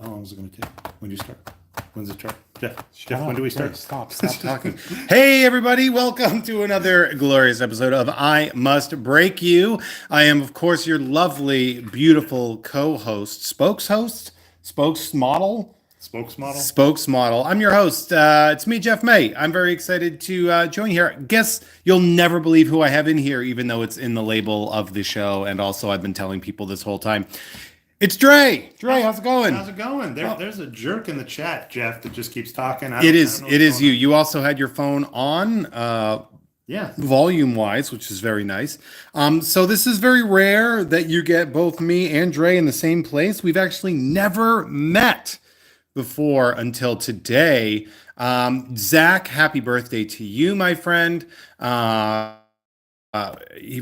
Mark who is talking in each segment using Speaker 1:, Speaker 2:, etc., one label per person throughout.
Speaker 1: how long is it going to take? When do you start? When's it start? Jeff,
Speaker 2: Up,
Speaker 1: when do we start?
Speaker 2: Dre, stop talking. Hey, everybody, welcome to another glorious episode of I Must Break You. I am, of course, your lovely, beautiful co-host, spokesmodel.
Speaker 1: Spokesmodel.
Speaker 2: I'm your host. It's me, Jeff May. I'm very excited to join here. Guess you'll never believe who I have in here, even though it's in the label of the show. And also, I've been telling people this whole time. It's Dre. Dre, how's it going?
Speaker 1: How's it going? There's a jerk in the chat, Jeff, that just keeps talking.
Speaker 2: It is you. You also had your phone on,
Speaker 1: Yeah.
Speaker 2: volume-wise, which is very nice. So this is very rare that you get both me and Dre in the same place. We've actually never met before until today. Zach, happy birthday to you, my friend.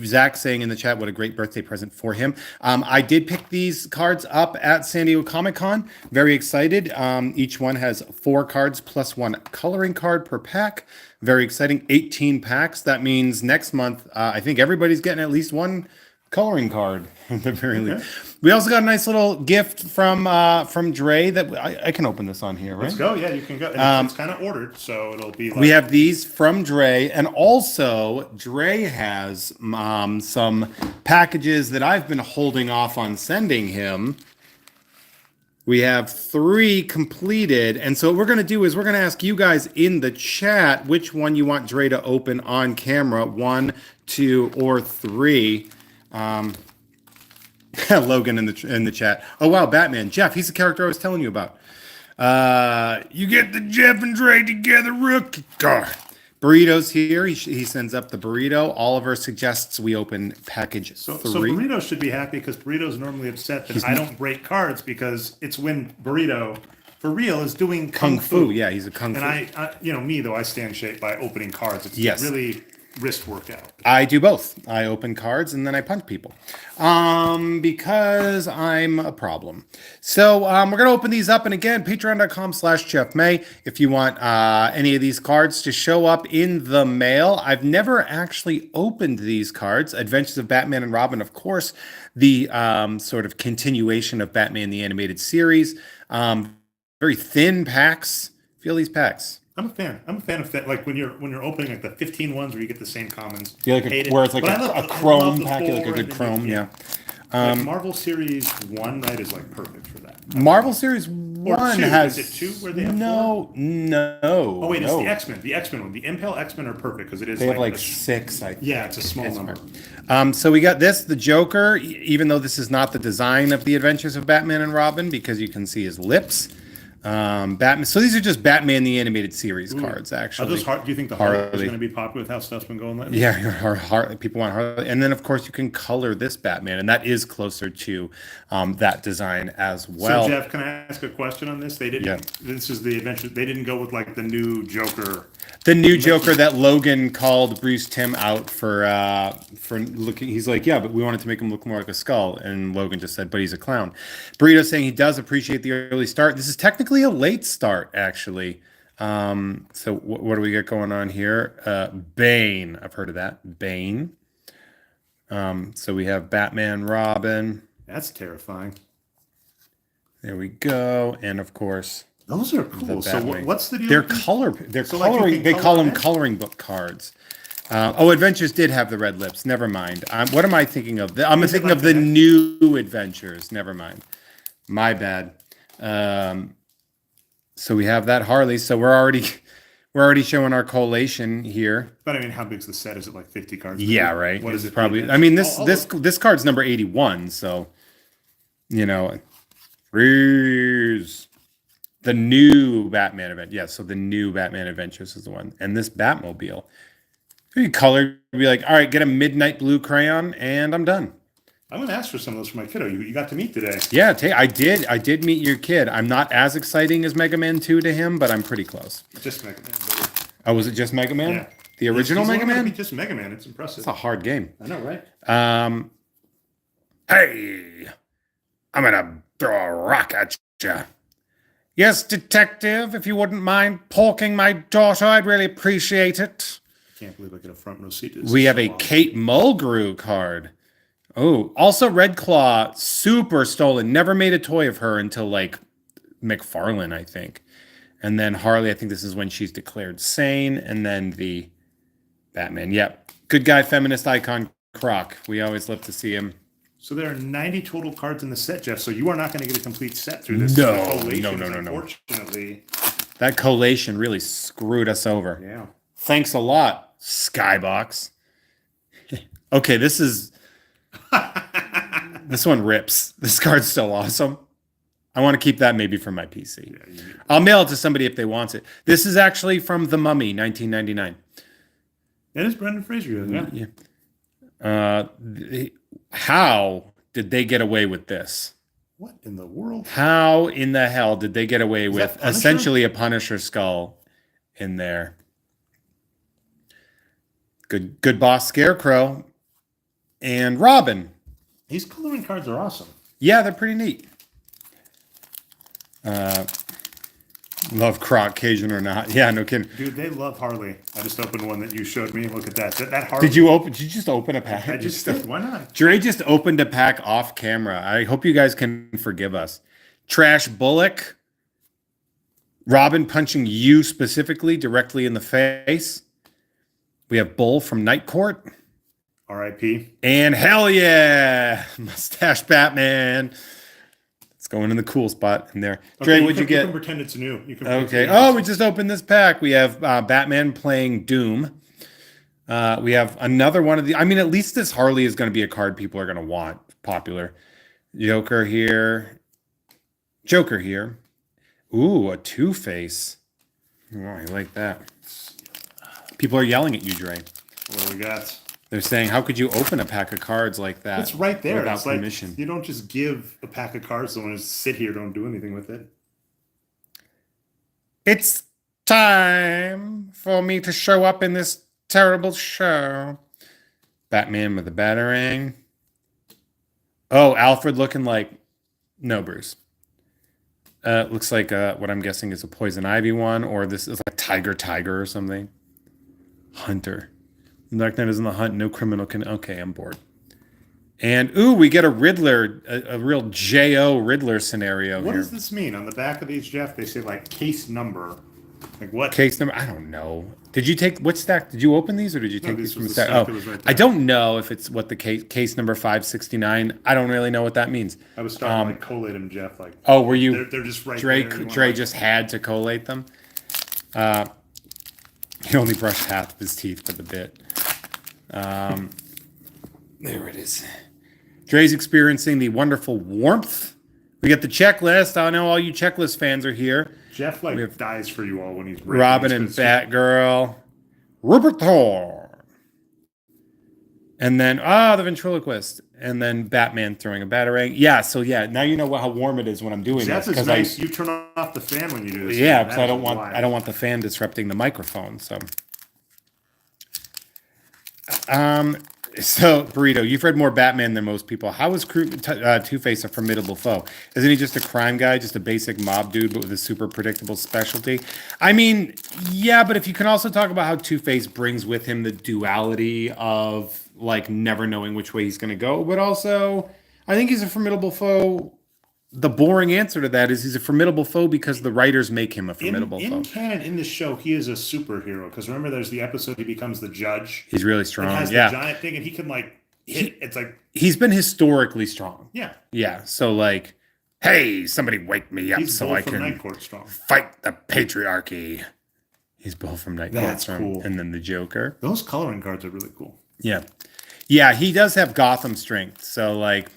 Speaker 2: Zach saying in the chat what a great birthday present for him. I did pick these cards up at San Diego Comic-Con. Very excited. Each one has 4 cards plus 1 coloring card per pack. Very exciting. 18 packs. That means next month, I think everybody's getting at least 1 coloring card at the very least. We also got a nice little gift from Dre that I can open this on here, right?
Speaker 1: Let's go. Yeah, you can go. And it's kind of ordered, so it'll be like...
Speaker 2: We have these from Dre, and also Dre has some packages that I've been holding off on sending him. We have 3 completed, and so what we're going to do is we're going to ask you guys in the chat which one you want Dre to open on camera, 1, 2, or 3. Logan in the chat. Oh wow, Batman. Jeff, he's the character I was telling you about. You get the Jeff and Dre together rookie card. Burrito's here. He sends up the burrito. Oliver suggests we open package 3.
Speaker 1: So Burrito should be happy because Burrito's normally upset that I don't break cards because it's when Burrito, for real, is doing kung fu.
Speaker 2: Yeah, he's a kung fu.
Speaker 1: And I stand shape by opening cards. It's really wrist workout.
Speaker 2: I do both. I open cards and then I punch people because I'm a problem. So we're going to open these up. And again, patreon.com/JeffMay. If you want any of these cards to show up in the mail. I've never actually opened these cards. Adventures of Batman and Robin, of course, the sort of continuation of Batman the Animated Series. Very thin packs. Feel these packs.
Speaker 1: I'm a fan of that. Like when you're opening like the 15 ones where you get the same commons.
Speaker 2: Yeah, where it's like a chrome packet, like a good chrome. Yeah.
Speaker 1: Like Marvel Series 1, right, is like perfect for that.
Speaker 2: Marvel Series 1 has...
Speaker 1: Is it 2 where they have 4?
Speaker 2: No.
Speaker 1: Oh, wait, it's the X-Men. The X-Men one. The Impel X-Men are perfect because it is
Speaker 2: they have like 6, I think.
Speaker 1: Yeah, it's a small number.
Speaker 2: So we got the Joker, even though this is not the design of the Adventures of Batman and Robin, because you can see his lips. Batman. So these are just Batman the Animated Series cards, actually.
Speaker 1: Are those do you think the Harley is going to be popular with how stuff's been going lately?
Speaker 2: Yeah, people want Harley. And then, of course, you can color this Batman, and that is closer to that design as well.
Speaker 1: So, Jeff, can I ask a question on this? They didn't. Yeah. This is the adventure. They didn't go with like the new Joker.
Speaker 2: The new Joker that Logan called Bruce Timm out for looking. He's like, yeah, but we wanted to make him look more like a skull. And Logan just said, but he's a clown. Burrito saying he does appreciate the early start. This is technically a late start, actually. So what do we got going on here? Bane. I've heard of that. Bane. So we have Batman, Robin.
Speaker 1: That's terrifying.
Speaker 2: There we go. And of course,
Speaker 1: those are cool. So what's the deal?
Speaker 2: They're coloring. They call them coloring book cards. Adventures did have the red lips. Never mind. What am I thinking of? I'm thinking of the new Adventures. Never mind. My bad. So we have that Harley. So we're already showing our collation here.
Speaker 1: But I mean, how big's the set? Is it like 50 cards?
Speaker 2: Yeah, right.
Speaker 1: What is it?
Speaker 2: Probably. I mean, this card's number 81. So, freeze. The new Batman event. Yeah, so the new Batman Adventures is the one. And this Batmobile. You color, be like, all right, get a midnight blue crayon, and I'm done.
Speaker 1: I'm going to ask for some of those for my kiddo. You got to meet today.
Speaker 2: Yeah, I did meet your kid. I'm not as exciting as Mega Man 2 to him, but I'm pretty close.
Speaker 1: Just Mega Man.
Speaker 2: Oh, was it just Mega Man?
Speaker 1: Yeah.
Speaker 2: The original Mega Man?
Speaker 1: Just Mega Man. It's impressive.
Speaker 2: It's a hard game.
Speaker 1: I know, right?
Speaker 2: Hey, I'm going to throw a rock at you. Yes, detective, if you wouldn't mind porking my daughter, I'd really appreciate it.
Speaker 1: I can't believe I get a front row seat.
Speaker 2: We have a Kate Mulgrew card. Oh, also Red Claw, super stolen. Never made a toy of her until like McFarlane, I think. And then Harley, I think this is when she's declared sane. And then the Batman. Yep. Good guy, feminist icon, Croc. We always love to see him.
Speaker 1: So there are 90 total cards in the set, Jeff. So you are not going to get a complete set through this.
Speaker 2: No.
Speaker 1: Unfortunately.
Speaker 2: That collation really screwed us over.
Speaker 1: Yeah.
Speaker 2: Thanks a lot, Skybox. Okay, this one rips. This card's so awesome. I want to keep that maybe for my PC. Yeah, I'll mail it to somebody if they want it. This is actually from The Mummy, 1999.
Speaker 1: That is Brendan Fraser.
Speaker 2: Yeah. How did they get away with this?
Speaker 1: What in the world?
Speaker 2: How in the hell did they get away with essentially a Punisher skull in there? Good boss Scarecrow and Robin.
Speaker 1: These coloring cards are awesome.
Speaker 2: Yeah, they're pretty neat. Love Croc, Cajun or not. Yeah, no kidding.
Speaker 1: Dude, they love Harley. I just opened one that you showed me. Look at that. That Harley.
Speaker 2: Did you just open a pack?
Speaker 1: Why not?
Speaker 2: Dre just opened a pack off camera. I hope you guys can forgive us. Trash Bullock. Robin punching you specifically directly in the face. We have Bull from Night Court.
Speaker 1: R.I.P.
Speaker 2: And hell yeah, Mustache Batman. It's going in the cool spot in there.
Speaker 1: Okay,
Speaker 2: Dre, what'd you get?
Speaker 1: You can pretend it's new.
Speaker 2: Okay. Oh, we just opened this pack. We have Batman playing Doom. We have another one of the. I mean, at least this Harley is going to be a card people are going to want. Popular. Joker here. Ooh, a Two-Face. Oh, I like that. People are yelling at you, Dre.
Speaker 1: What do we got?
Speaker 2: They're saying, how could you open a pack of cards like that?
Speaker 1: It's right there.
Speaker 2: Without
Speaker 1: it's
Speaker 2: permission.
Speaker 1: Like, you don't just give a pack of cards to someone, just sit here, don't do anything with it.
Speaker 2: It's time for me to show up in this terrible show. Batman with a batarang. Oh, Alfred looking like... No, Bruce. Looks like what I'm guessing is a Poison Ivy one, or this is like Tiger or something. Hunter. Dark Knight is in the hunt. No criminal can... Okay, I'm bored. And, ooh, we get a Riddler, a real J.O. Riddler scenario
Speaker 1: What
Speaker 2: here.
Speaker 1: does this mean? On the back of these, Jeff, they say, like, case number. Like, what?
Speaker 2: Case number? I don't know. Did you take... What stack? Did you open these, or did you take these from the stack?
Speaker 1: That was right there.
Speaker 2: I don't know if it's what the case number 569. I don't really know what that means.
Speaker 1: I was starting to, like, collate them, Jeff. Like,
Speaker 2: oh, were you...
Speaker 1: They're just right
Speaker 2: Dre
Speaker 1: there.
Speaker 2: just had to collate them? He only brushed half of his teeth for the bit. There it is. Dre's experiencing the wonderful warmth. We get the checklist. I know all you checklist fans are here.
Speaker 1: Jeff dies for you all when he's
Speaker 2: Robin and Batgirl. Rupert Thor. And then the ventriloquist. And then Batman throwing a batarang. Yeah, so yeah, now you know how warm it is when I'm doing
Speaker 1: Jeff
Speaker 2: this.
Speaker 1: Is nice. You turn off the fan when you do this.
Speaker 2: Yeah, because I don't want the fan disrupting the microphone. So, Burrito, you've read more Batman than most people. How is Two-Face a formidable foe? Isn't he just a crime guy, just a basic mob dude, but with a super predictable specialty? I mean, yeah, but if you can also talk about how Two-Face brings with him the duality of, like, never knowing which way he's going to go, but also, I think he's a formidable foe. The boring answer to that is he's a formidable foe because the writers make him a formidable foe.
Speaker 1: In canon, in the show, he is a superhero. Because remember, there's the episode he becomes the judge.
Speaker 2: He's really strong.
Speaker 1: He has the giant thing, and he can, like, hit. It's like...
Speaker 2: He's been historically strong.
Speaker 1: Yeah.
Speaker 2: Yeah, so, like, hey, somebody wake me up so I can
Speaker 1: Night Court strong.
Speaker 2: Fight the patriarchy. He's both from Night Court.
Speaker 1: That's cool.
Speaker 2: And then the Joker.
Speaker 1: Those coloring cards are really cool.
Speaker 2: Yeah. Yeah, he does have Gotham strength. So, like,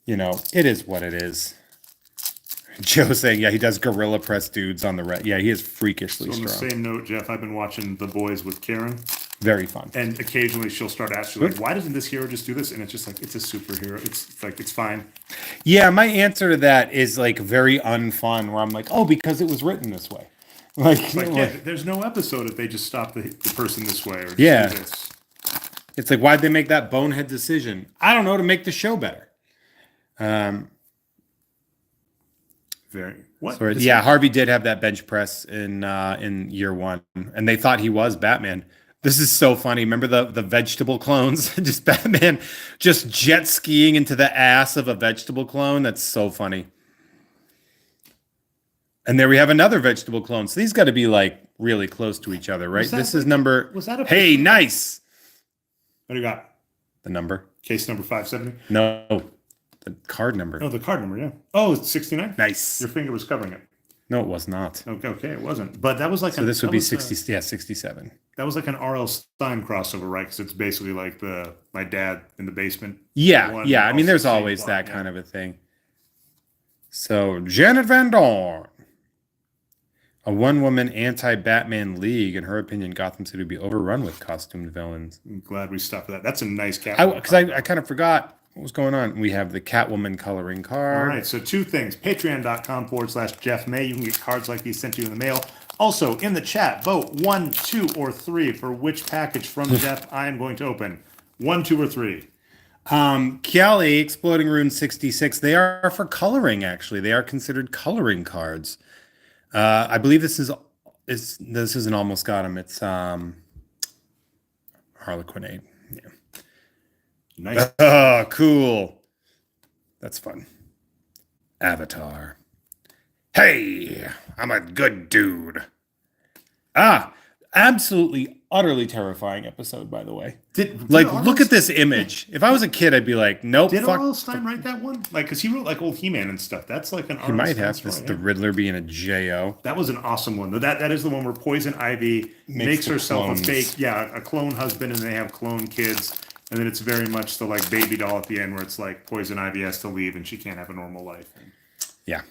Speaker 2: you know, it is what it is. Joe saying, yeah, he does gorilla press dudes on the red. Yeah, he is freakishly strong.
Speaker 1: On the same note, Jeff, I've been watching The Boys with Karen.
Speaker 2: Very fun.
Speaker 1: And occasionally she'll start asking, like, why doesn't this hero just do this? And it's just like, it's a superhero. It's like, it's fine.
Speaker 2: Yeah, my answer to that is, like, very unfun, where I'm like, oh, because it was written this way.
Speaker 1: There's no episode if they just stop the person this way. Or do this.
Speaker 2: It's like, why'd they make that bonehead decision? I don't know, to make the show better. Harvey did have that bench press in year one, and they thought he was Batman. This is so funny. Remember the vegetable clones? Just Batman just jet skiing into the ass of a vegetable clone. That's so funny. And there we have another vegetable clone. So these got to be like really close to each other, right? This is number.
Speaker 1: Was that a?
Speaker 2: Hey, nice.
Speaker 1: What do you got?
Speaker 2: The number.
Speaker 1: Case number 570.
Speaker 2: No, the card number.
Speaker 1: Oh, the card number. Yeah. Oh, it's 69.
Speaker 2: Nice.
Speaker 1: Your finger was covering it.
Speaker 2: No, it was not.
Speaker 1: Okay, it wasn't. But that was like.
Speaker 2: So this would be 60. Yeah, 67.
Speaker 1: That was like an R.L. Stein crossover, right? Because it's basically like my dad in the basement.
Speaker 2: Yeah, yeah. I mean, there's always that kind of a thing. So Janet Van Dorn, a one-woman anti-Batman league. In her opinion, Gotham City would be overrun with costumed villains.
Speaker 1: I'm glad we stopped for that. That's a nice cat.
Speaker 2: Because I kind of forgot what was going on. We have the Catwoman coloring card.
Speaker 1: All right, so two things. Patreon.com/Jeff May. You can get cards like these sent to you in the mail. Also, in the chat, vote 1, 2, or 3 for which package from Jeff I am going to open. 1, 2, or 3.
Speaker 2: Kelly, Exploding Rune 66. They are for coloring, actually. They are considered coloring cards. I believe this isn't Almost Got 'Em. It's Harlequinade. Yeah.
Speaker 1: Nice.
Speaker 2: Oh, cool. That's fun. Avatar. Hey, I'm a good dude. Absolutely, utterly terrifying episode, by the way. Look at this image. If I was a kid, I'd be like, nope.
Speaker 1: Did R.L. Stein write that one? Like, because he wrote like old He-Man and stuff. That's like an R.L.
Speaker 2: He might
Speaker 1: Stein
Speaker 2: have.
Speaker 1: story,
Speaker 2: This the Riddler being a J.O.
Speaker 1: That was an awesome one. That is the one where Poison Ivy makes herself
Speaker 2: clones.
Speaker 1: a fake, a clone husband, and they have clone kids. And then it's very much the like baby doll at the end where it's like Poison Ivy has to leave and she can't have a normal life.
Speaker 2: Yeah.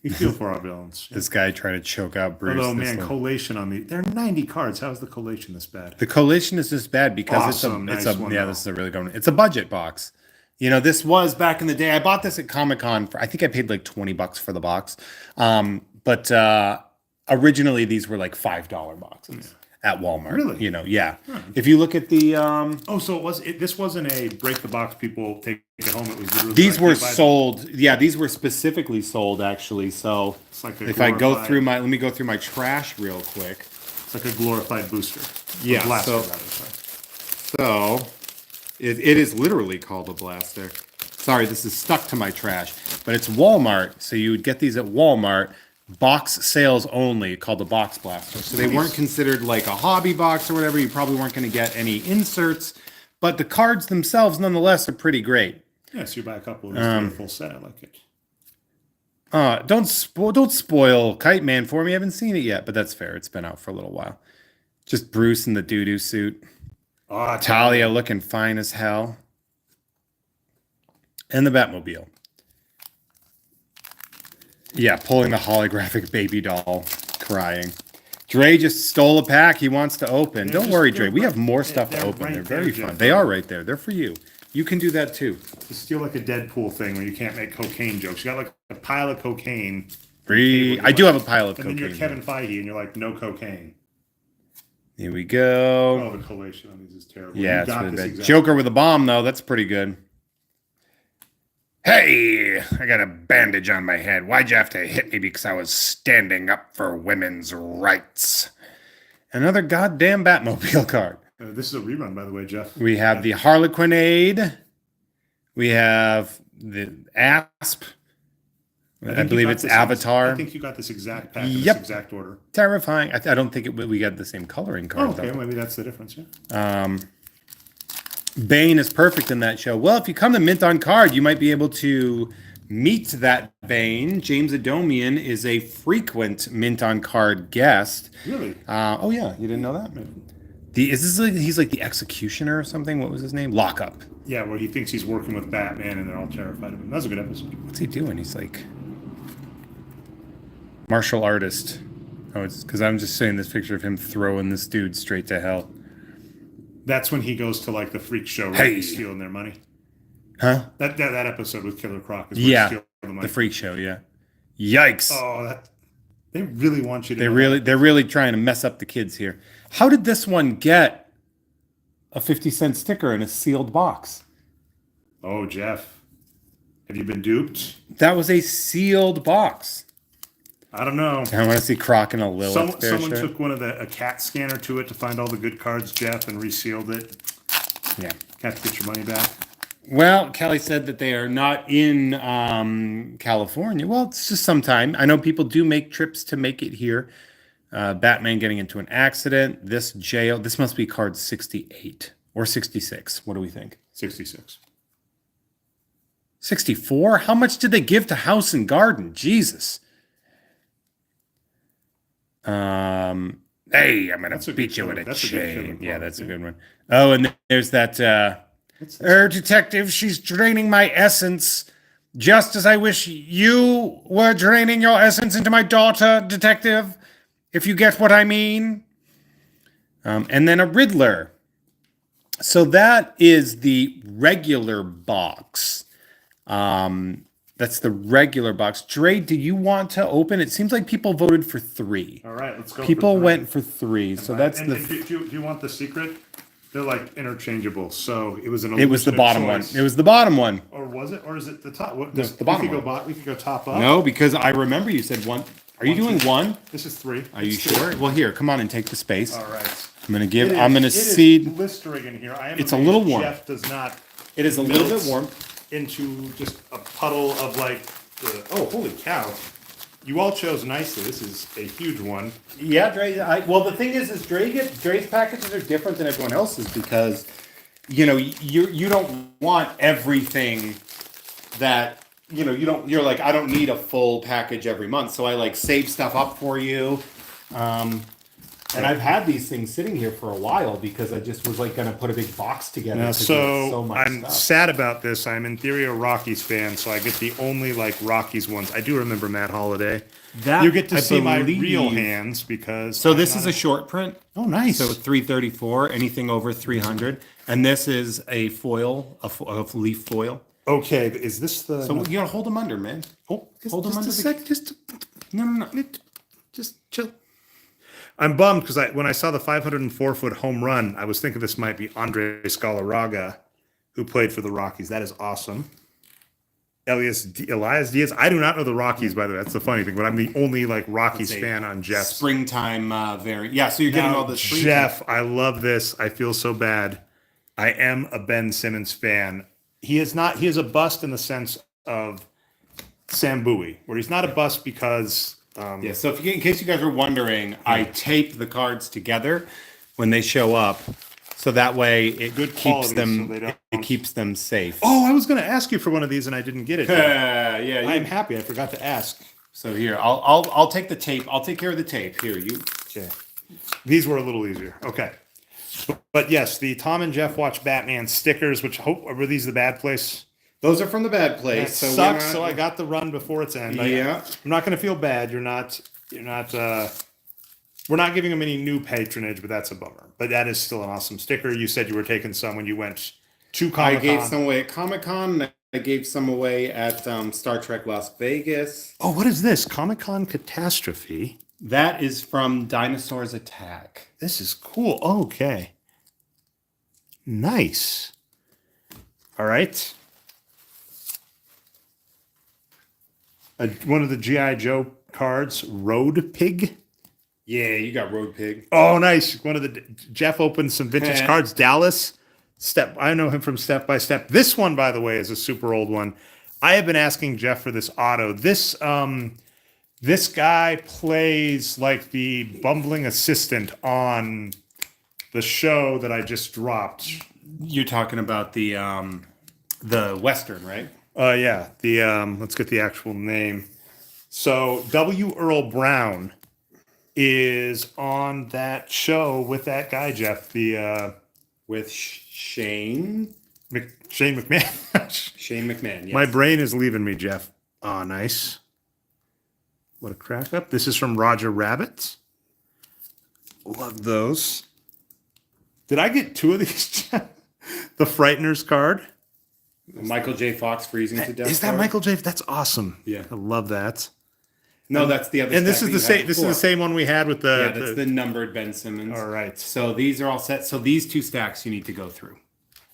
Speaker 1: You feel for our villains.
Speaker 2: This guy trying to choke out Bruce.
Speaker 1: Although, man, collation on there are 90 cards. How is the collation this bad?
Speaker 2: The collation is this bad because
Speaker 1: Awesome.
Speaker 2: this
Speaker 1: Nice
Speaker 2: is
Speaker 1: one,
Speaker 2: a
Speaker 1: though.
Speaker 2: this is a really good one. It's a budget box. You know, this was back in the day. I bought this at Comic-Con for I think I paid like $20 for the box. But originally these were like $5 boxes at Walmart.
Speaker 1: Really?
Speaker 2: You know, yeah. If you look at the
Speaker 1: So this wasn't a break the box people take it home. It was literally
Speaker 2: these
Speaker 1: like,
Speaker 2: were
Speaker 1: you buy
Speaker 2: sold. Yeah, these were specifically sold actually. So
Speaker 1: It's like a
Speaker 2: if I go
Speaker 1: glorified-
Speaker 2: through let me go through my trash real quick.
Speaker 1: It's like a glorified booster.
Speaker 2: Yeah,
Speaker 1: Or blaster,
Speaker 2: so-
Speaker 1: rather, sorry.
Speaker 2: So it is literally called a blaster. Sorry, this is stuck to my trash, but it's Walmart. So you would get these at Walmart, box sales only, called the box blaster. So they weren't considered like a hobby box or whatever. You probably weren't going to get any inserts, but the cards themselves, nonetheless, are pretty great.
Speaker 1: Yeah, so you buy a couple of these for a full set. I like it.
Speaker 2: Don't spoil Kite Man for me. I haven't seen it yet, but that's fair. It's been out for a little while. Just Bruce in the doo-doo suit.
Speaker 1: Oh,
Speaker 2: Talia looking fine as hell. And the Batmobile. Yeah, pulling the holographic baby doll, crying. Dre just stole a pack he wants to open. Don't worry, Dre. We have more stuff to open. They're very fun. They are right there. They're for you. You can do that too.
Speaker 1: Just feel like a Deadpool thing where you can't make cocaine jokes. You got like a pile of cocaine.
Speaker 2: I do have a pile of
Speaker 1: And then
Speaker 2: cocaine.
Speaker 1: you're Kevin Feige and you're like, no cocaine.
Speaker 2: Here we go.
Speaker 1: Oh, the collation on these is terrible.
Speaker 2: Yeah,
Speaker 1: You
Speaker 2: it's
Speaker 1: got
Speaker 2: really
Speaker 1: this
Speaker 2: bad.
Speaker 1: exact-
Speaker 2: Joker with a bomb, though. That's pretty good. Hey, I got a bandage on my head. Why'd you have to hit me because I was standing up for women's rights? Another goddamn Batmobile card.
Speaker 1: This is a rerun, by the way, Jeff.
Speaker 2: We have the Harlequinade. We have the Asp. I believe it's Avatar.
Speaker 1: I think you got this exact pack in
Speaker 2: Yep.
Speaker 1: this exact order.
Speaker 2: Terrifying. I don't think we got the same coloring card.
Speaker 1: Oh, okay,
Speaker 2: though.
Speaker 1: maybe that's the difference, yeah.
Speaker 2: Bane is perfect in that show. Well, if you come to Mint on Card, you might be able to meet that Bane. James Adomian is a frequent Mint on Card guest.
Speaker 1: Really?
Speaker 2: Oh yeah, you didn't know that? He's like the executioner or something? What was his name? Lockup.
Speaker 1: Yeah, where he thinks he's working with Batman and they're all terrified of him. That was a good episode.
Speaker 2: What's he doing? He's like martial artist. Oh, it's because I'm just seeing this picture of him throwing this dude straight to hell.
Speaker 1: That's when he goes to like the freak show where
Speaker 2: Hey.
Speaker 1: he's stealing their money.
Speaker 2: Huh?
Speaker 1: That episode with Killer Croc is where
Speaker 2: Yeah,
Speaker 1: he's stealing the money.
Speaker 2: the freak show. Yeah. Yikes!
Speaker 1: Oh, they really want you to.
Speaker 2: They're
Speaker 1: know
Speaker 2: really
Speaker 1: that.
Speaker 2: they're really trying to mess up the kids here. How did this one get a 50-cent sticker in a sealed box?
Speaker 1: Oh, Jeff, have you been duped?
Speaker 2: That was a sealed box.
Speaker 1: I don't know.
Speaker 2: I want to see Croc and a Lilith.
Speaker 1: Someone took one of a cat scanner to it to find all the good cards, Jeff, and resealed it.
Speaker 2: Yeah.
Speaker 1: Got to get your money back.
Speaker 2: Well, Kelly said that they are not in California. Well, it's just sometime. I know people do make trips to make it here. Batman getting into an accident. This jail. This must be card 68 or 66. What do we think?
Speaker 1: 66.
Speaker 2: 64? How much did they give to House and Garden? Jesus. Hey, I'm gonna beat you with a chain. Yeah, that's a good one. Oh, and there's that detective, she's draining my essence. Just as I wish you were draining your essence into my daughter, detective. If you get what I mean. And then a Riddler. So that is the regular box. That's the regular box. Dre, do you want to open? It seems like people voted for 3.
Speaker 1: All right, let's go.
Speaker 2: People went for 3, so that's
Speaker 1: and
Speaker 2: the.
Speaker 1: Do you want the secret? They're like interchangeable. So it was an.
Speaker 2: It was the bottom
Speaker 1: choice.
Speaker 2: one. It was the bottom one.
Speaker 1: Or was it? Or is it the top? What,
Speaker 2: The bottom
Speaker 1: we could go top up.
Speaker 2: No, because I remember you said 1. Are you doing 1?
Speaker 1: This is 3.
Speaker 2: Are you sure? Well, here, come on and take the space.
Speaker 1: All right.
Speaker 2: I'm gonna give.
Speaker 1: It
Speaker 2: I'm gonna
Speaker 1: is
Speaker 2: seed.
Speaker 1: blistering in here. I am
Speaker 2: It's a
Speaker 1: amazed
Speaker 2: little warm.
Speaker 1: Jeff does not.
Speaker 2: It is a little
Speaker 1: melt
Speaker 2: bit warm.
Speaker 1: into just a puddle of like. Oh, holy cow! You all chose nicely. This is a huge one.
Speaker 2: Yeah, Dre. Well, the thing is Dre's packages are different than everyone else's because, you don't want everything that you're like, I don't need a full package every month, so I like save stuff up for you. And I've had these things sitting here for a while because I just was like going to put a big box together.
Speaker 1: Now,
Speaker 2: 'cause there's
Speaker 1: so
Speaker 2: much
Speaker 1: I'm
Speaker 2: stuff.
Speaker 1: sad about this. I'm in theory a Rockies fan, so I get the only like Rockies ones. I do remember Matt Holiday.
Speaker 2: That,
Speaker 1: You get to
Speaker 2: I
Speaker 1: see my
Speaker 2: believe-
Speaker 1: real hands because.
Speaker 2: So this is a short print.
Speaker 1: Oh, nice.
Speaker 2: So 334, anything over 300, and this is a foil, a leaf foil.
Speaker 1: Okay, is this the?
Speaker 2: So you gotta hold them under, man.
Speaker 1: Oh,
Speaker 2: hold them
Speaker 1: just
Speaker 2: under
Speaker 1: a
Speaker 2: the-
Speaker 1: sec. Just
Speaker 2: No.
Speaker 1: just chill. I'm bummed because when I saw the 504-foot home run, I was thinking this might be Andre Scalaraga, who played for the Rockies. That is awesome. Elias Diaz. I do not know the Rockies, by the way. That's the funny thing, but I'm the only like Rockies fan on Jeff's.
Speaker 2: Springtime variant. Yeah, so you're getting
Speaker 1: Now,
Speaker 2: all this.
Speaker 1: Jeff, I love this. I feel so bad. I am a Ben Simmons fan. He is not. He is a bust in the sense of Sam Bowie, where he's not a bust because.
Speaker 2: Yeah, so in case you guys were wondering, I tape the cards together when they show up, so that way it
Speaker 1: Good
Speaker 2: keeps
Speaker 1: quality,
Speaker 2: them
Speaker 1: so they don't-
Speaker 2: it keeps them safe.
Speaker 1: Oh, I was going to ask you for one of these and I didn't get it.
Speaker 2: Yeah.
Speaker 1: I'm happy. I forgot to ask.
Speaker 2: So here, I'll take the tape. I'll take care of the tape. Here, you.
Speaker 1: Okay. These were a little easier. Okay. But yes, the Tom and Jeff Watch Batman stickers, which were these the bad place?
Speaker 2: Those are from the bad
Speaker 1: That
Speaker 2: place. So
Speaker 1: sucks. So I got the run before its end.
Speaker 2: Yeah.
Speaker 1: I'm not going to feel bad. We're not giving them any new patronage, but that's a bummer. But that is still an awesome sticker. You said you were taking some when you went to Comic-Con.
Speaker 2: I gave some away at Comic-Con. I gave some away at Star Trek Las Vegas.
Speaker 1: Oh, what is this? Comic-Con Catastrophe.
Speaker 2: That is from Dinosaurs Attack.
Speaker 1: This is cool. Okay. Nice. All right. One of the G.I. Joe cards, Road Pig.
Speaker 2: Yeah, you got Road Pig.
Speaker 1: Oh, nice. One of the Jeff opened some vintage cards. Dallas. I know him from Step by Step. This one, by the way, is a super old one. I have been asking Jeff for this auto. This guy plays like the bumbling assistant on the show that I just dropped.
Speaker 2: You're talking about the Western, right?
Speaker 1: Yeah. Let's get the actual name. So W. Earl Brown is on that show with that guy, Jeff.
Speaker 2: With Shane
Speaker 1: McMahon.
Speaker 2: Shane McMahon. Yes.
Speaker 1: My brain is leaving me, Jeff. Oh, nice. What a crack up. This is from Roger Rabbit. Love those. Did I get 2 of these, Jeff? The Frighteners card.
Speaker 2: Michael J. Fox freezing to death.
Speaker 1: Is that
Speaker 2: card?
Speaker 1: Michael J? That's awesome.
Speaker 2: Yeah.
Speaker 1: I love that.
Speaker 2: No, that's the other.
Speaker 1: And this
Speaker 2: stack
Speaker 1: is the
Speaker 2: that you
Speaker 1: same.
Speaker 2: had
Speaker 1: This is the
Speaker 2: before.
Speaker 1: same one we had with the.
Speaker 2: Yeah, that's the numbered Ben Simmons.
Speaker 1: All right.
Speaker 2: So these are all set. So these 2 stacks you need to go through.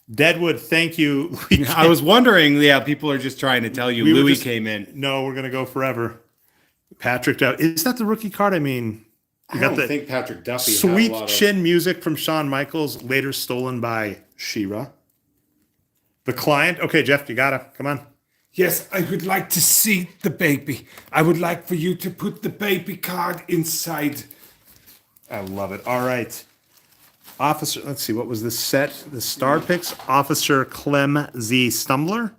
Speaker 1: Deadwood. Thank you.
Speaker 2: I was wondering. Yeah, people are just trying to tell you.
Speaker 1: We were
Speaker 2: Louis
Speaker 1: just-
Speaker 2: came in.
Speaker 1: No, we're gonna go forever. Patrick, is that the rookie card? I mean,
Speaker 2: I
Speaker 1: you got
Speaker 2: don't
Speaker 1: the
Speaker 2: think Patrick Duffy. had a
Speaker 1: sweet
Speaker 2: lot of-
Speaker 1: chin music from Shawn Michaels, later stolen by She-Ra. The client. Okay, Jeff, you gotta come on.
Speaker 3: Yes, I would like to see the baby. I would like for you to put the baby card inside.
Speaker 1: I love it. All right. Officer, let's see, what was this set? The star picks. Officer Clem Z. Stumbler.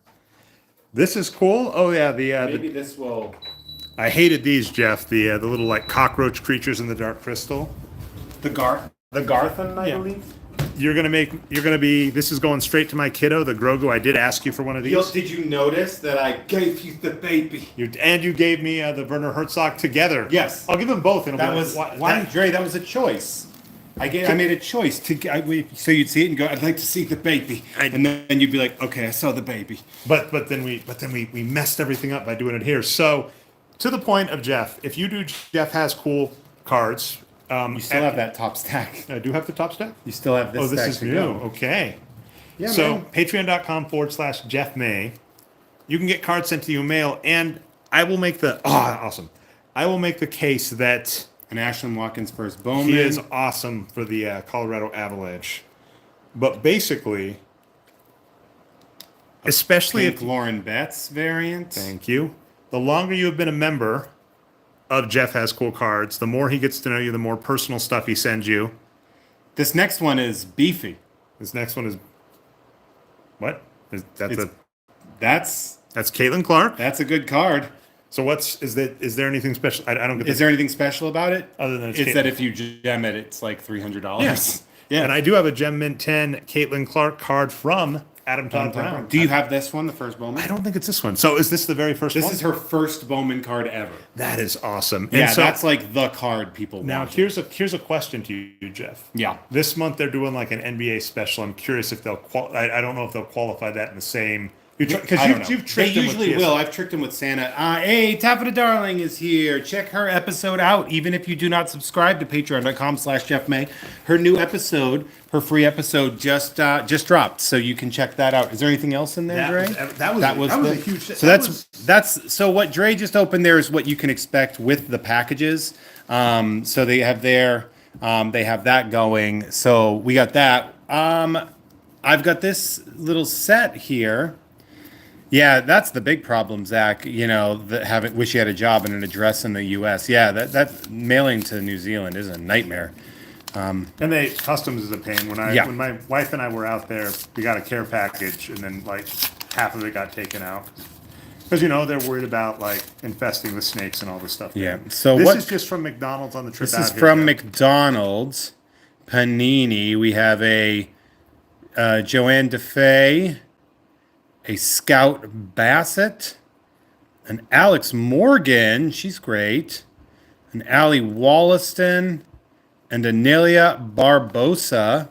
Speaker 1: This is cool. Oh yeah,
Speaker 2: Maybe this will.
Speaker 1: I hated these, Jeff. The little like cockroach creatures in the Dark Crystal.
Speaker 2: The Garthan, I believe.
Speaker 1: You're gonna be. This is going straight to my kiddo, the Grogu. I did ask you for one of these.
Speaker 2: Did you notice that I gave you the baby?
Speaker 1: You gave me the Werner Herzog together.
Speaker 2: Yes.
Speaker 1: I'll give them both. And
Speaker 2: That was why, Dre. That was a choice. I made a choice so you'd see it and go, "I'd like to see the baby," and then you'd be like, "Okay, I saw the baby."
Speaker 1: But then we messed everything up by doing it here. So to the point of Jeff, if you do Jeff has cool cards.
Speaker 2: You still have that top stack.
Speaker 1: I do have the top stack.
Speaker 2: You still have this.
Speaker 1: Oh, this
Speaker 2: stack
Speaker 1: is
Speaker 2: to
Speaker 1: new.
Speaker 2: go.
Speaker 1: Okay.
Speaker 2: Yeah,
Speaker 1: so
Speaker 2: man.
Speaker 1: patreon.com/Jeff May. You can get cards sent to you in mail, and I will make awesome. I will make the case that
Speaker 2: An Ashland Watkins first Bowman.
Speaker 1: he is awesome for the Colorado Avalanche. But basically, especially
Speaker 2: Pink
Speaker 1: if
Speaker 2: Lauren Betts variant.
Speaker 1: thank you, the longer you have been a member of Jeff Has Cool Cards, the more he gets to know you, the more personal stuff he sends you.
Speaker 2: This next one is beefy.
Speaker 1: This next one is what? That's Caitlin Clark.
Speaker 2: That's a good card.
Speaker 1: So is there anything special? I don't get
Speaker 2: Is there anything special about it?
Speaker 1: Other than
Speaker 2: it's that if you gem it, it's like $300.
Speaker 1: Yes.
Speaker 2: Yeah.
Speaker 1: And I do have a Gem Mint 10 Caitlin Clark card from Adam Todd Brown.
Speaker 2: Do you have this one, the first Bowman?
Speaker 1: I don't think it's this one. So is this the very first one?
Speaker 2: This is her first Bowman card ever.
Speaker 1: That is awesome.
Speaker 2: Yeah,
Speaker 1: And so,
Speaker 2: that's like the card people
Speaker 1: now
Speaker 2: want.
Speaker 1: here's a question to you, Jeff.
Speaker 2: Yeah.
Speaker 1: This month they're doing like an NBA special. I'm curious if they'll I don't know if they'll qualify that in the same because
Speaker 2: I don't know.
Speaker 1: you've
Speaker 2: They
Speaker 1: tricked them
Speaker 2: usually
Speaker 1: with
Speaker 2: will. I've tricked them with Santa. Hey, Taffeta Darling is here. Check her episode out. Even if you do not subscribe to patreon.com/Jeff May, her new episode, her free episode just dropped. So you can check that out. Is there anything else in there, Dre?
Speaker 1: That was a huge.
Speaker 2: So that's what Dre just opened there is what you can expect with the packages. So they have that going. So we got that. I've got this little set here. Yeah, that's the big problem, Zach. You know, wish you had a job and an address in the U.S. Yeah, that mailing to New Zealand is a nightmare.
Speaker 1: And customs is a pain. When my wife and I were out there, we got a care package, and then like half of it got taken out because they're worried about like infesting the snakes and all this stuff.
Speaker 2: Yeah. So
Speaker 1: this is just from McDonald's on the trip.
Speaker 2: This is from McDonald's. Panini. We have a Joanne DeFay, a Scout Bassett, an Alex Morgan, she's great, an Allie Wollaston, and a Nelia Barbosa.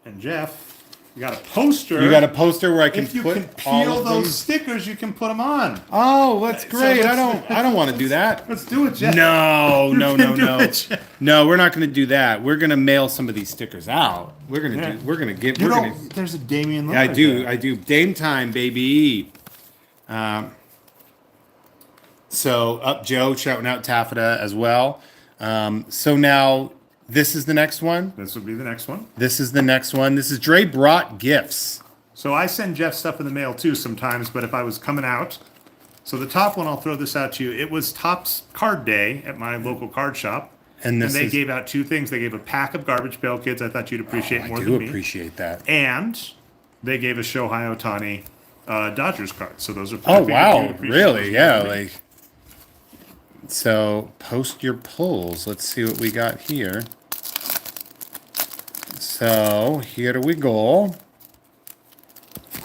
Speaker 1: And Jeff, you got a poster.
Speaker 2: You got a poster where I can
Speaker 1: if you
Speaker 2: put
Speaker 1: can
Speaker 2: all
Speaker 1: peel
Speaker 2: of
Speaker 1: those
Speaker 2: them.
Speaker 1: stickers, you can put them on.
Speaker 2: Oh, that's great.
Speaker 1: let's-
Speaker 2: I don't want to do that.
Speaker 1: Let's do it, Jeff.
Speaker 2: No.
Speaker 1: Do it, Jeff.
Speaker 2: No, we're not going to do that. We're going to mail some of these stickers out. There's
Speaker 1: a Damian Lillard.
Speaker 2: I do. Dame time, baby. So up Joe, shouting out Taffeta as well. So now this is the next one.
Speaker 1: This would be the next one.
Speaker 2: This is the next one. This is Dre brought gifts.
Speaker 1: So I send Jeff stuff in the mail too sometimes, but if I was coming out, so the top one, I'll throw this out to you. It was Topps Card Day at my local card shop.
Speaker 2: And
Speaker 1: they gave out two things. They gave a pack of Garbage Pail Kids. I thought you'd appreciate more than me.
Speaker 2: I do appreciate that.
Speaker 1: And they gave a Shohei Ohtani Dodgers card. So those are.
Speaker 2: Oh wow! Really? Yeah. Like. So post your polls. Let's see what we got here. So here we go.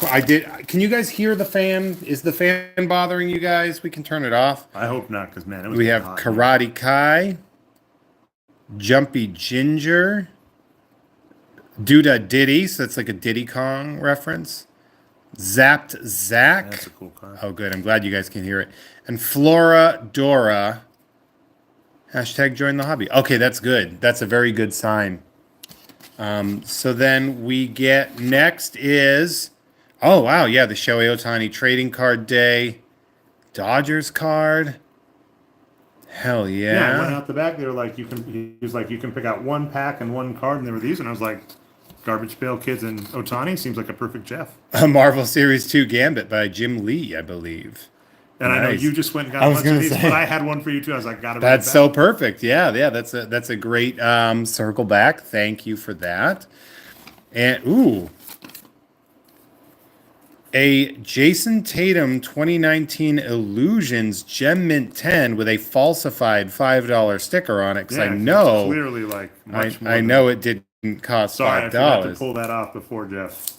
Speaker 2: Can you guys hear the fan? Is the fan bothering you guys? We can turn it off.
Speaker 1: I hope not, because man, it was
Speaker 2: We have
Speaker 1: hot.
Speaker 2: Karate Kai, Jumpy Ginger, Duda Diddy, so that's like a Diddy Kong reference. Zapped Zach.
Speaker 1: That's a cool card.
Speaker 2: Oh, good. I'm glad you guys can hear it. And Flora Dora. Hashtag join the hobby. Okay, that's good. That's a very good sign. So then we get next is, oh wow, yeah, the Shohei Ohtani trading card day, Dodgers card. Hell yeah!
Speaker 1: Yeah, I went out the back. They were like, he was like, you can pick out one pack and one card, and there were these, and I was like, Garbage Pail Kids and Otani seems like a perfect Jeff.
Speaker 2: A Marvel Series 2 Gambit by Jim Lee, I believe.
Speaker 1: And I know
Speaker 2: Nice.
Speaker 1: you just went and got
Speaker 2: I
Speaker 1: a
Speaker 2: was
Speaker 1: bunch of
Speaker 2: gonna
Speaker 1: these,
Speaker 2: say.
Speaker 1: but I had one for you too. I was like, gotta
Speaker 2: That's
Speaker 1: read
Speaker 2: so
Speaker 1: back.
Speaker 2: perfect. Yeah, that's a great circle back. Thank you for that. And ooh, a Jason Tatum 2019 Illusions Gem Mint 10 with a falsified $5 sticker on it because
Speaker 1: Yeah,
Speaker 2: I
Speaker 1: 'cause it's
Speaker 2: know
Speaker 1: clearly like much more.
Speaker 2: I know it didn't cost
Speaker 1: Sorry, I
Speaker 2: $5.
Speaker 1: forgot to pull that off before, Jeff.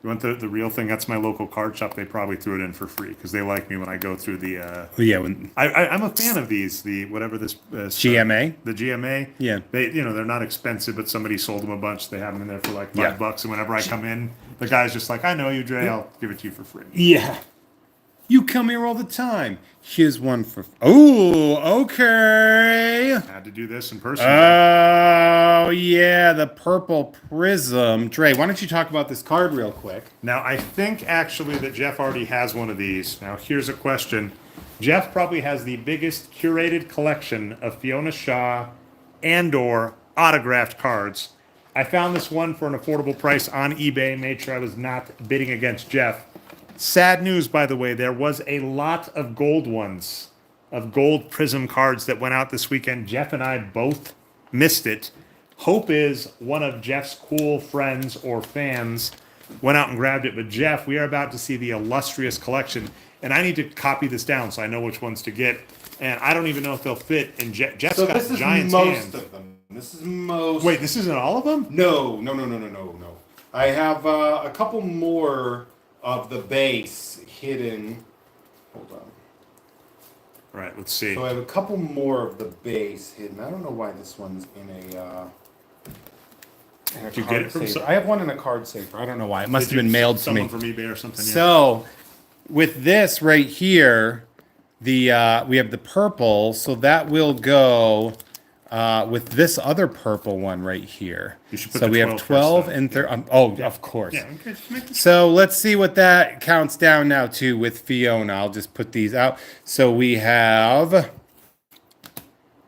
Speaker 1: You want the real thing? That's my local card shop. They probably threw it in for free because they like me when I go through the.
Speaker 2: Yeah, when
Speaker 1: I'm a fan of these. The whatever this
Speaker 2: GMA?
Speaker 1: The GMA.
Speaker 2: Yeah.
Speaker 1: They they're not expensive, but somebody sold them a bunch. They have them in there for like
Speaker 2: Yeah.
Speaker 1: $5, and whenever I come in, the guy's just like, "I know you, Dre. I'll give it to you for free."
Speaker 2: yeah. You come here all the time. Here's one for. Oh, okay.
Speaker 1: Had to do this in person.
Speaker 2: Oh, yeah, the purple prism. Dre, why don't you talk about this card real quick?
Speaker 1: Now, I think actually that Jeff already has one of these. Now, here's a question. Jeff probably has the biggest curated collection of Fiona Shaw and/or autographed cards. I found this one for an affordable price on eBay, made sure I was not bidding against Jeff. Sad news, by the way, there was a lot of gold ones, of gold prism cards that went out this weekend. Jeff and I both missed it. Hope is one of Jeff's cool friends or fans went out and grabbed it. But Jeff, we are about to see the illustrious collection, and I need to copy this down so I know which ones to get. And I don't even know if they'll fit. And Jeff's got giant hands.
Speaker 2: of them. This is most.
Speaker 1: Wait, this isn't all of them?
Speaker 2: No. I have a couple more of the base hidden. Hold on.
Speaker 1: All right, let's see.
Speaker 2: So I have a couple more of the base hidden. I don't know why this one's in a
Speaker 1: Did you get it from
Speaker 2: saver. I have one in a card saver. I don't know why. It must
Speaker 1: Did
Speaker 2: have been
Speaker 1: you-
Speaker 2: mailed to
Speaker 1: someone
Speaker 2: me.
Speaker 1: from eBay or something. Yeah.
Speaker 2: So, with this right here, we have the purple, so that will go with this other purple one right here.
Speaker 1: You should put
Speaker 2: so
Speaker 1: the
Speaker 2: we
Speaker 1: 12
Speaker 2: have
Speaker 1: first,
Speaker 2: 12
Speaker 1: though.
Speaker 2: and 13. Oh, of course.
Speaker 1: Yeah, okay, just make this.
Speaker 2: So let's see what that counts down now to with Fiona. I'll just put these out. So we have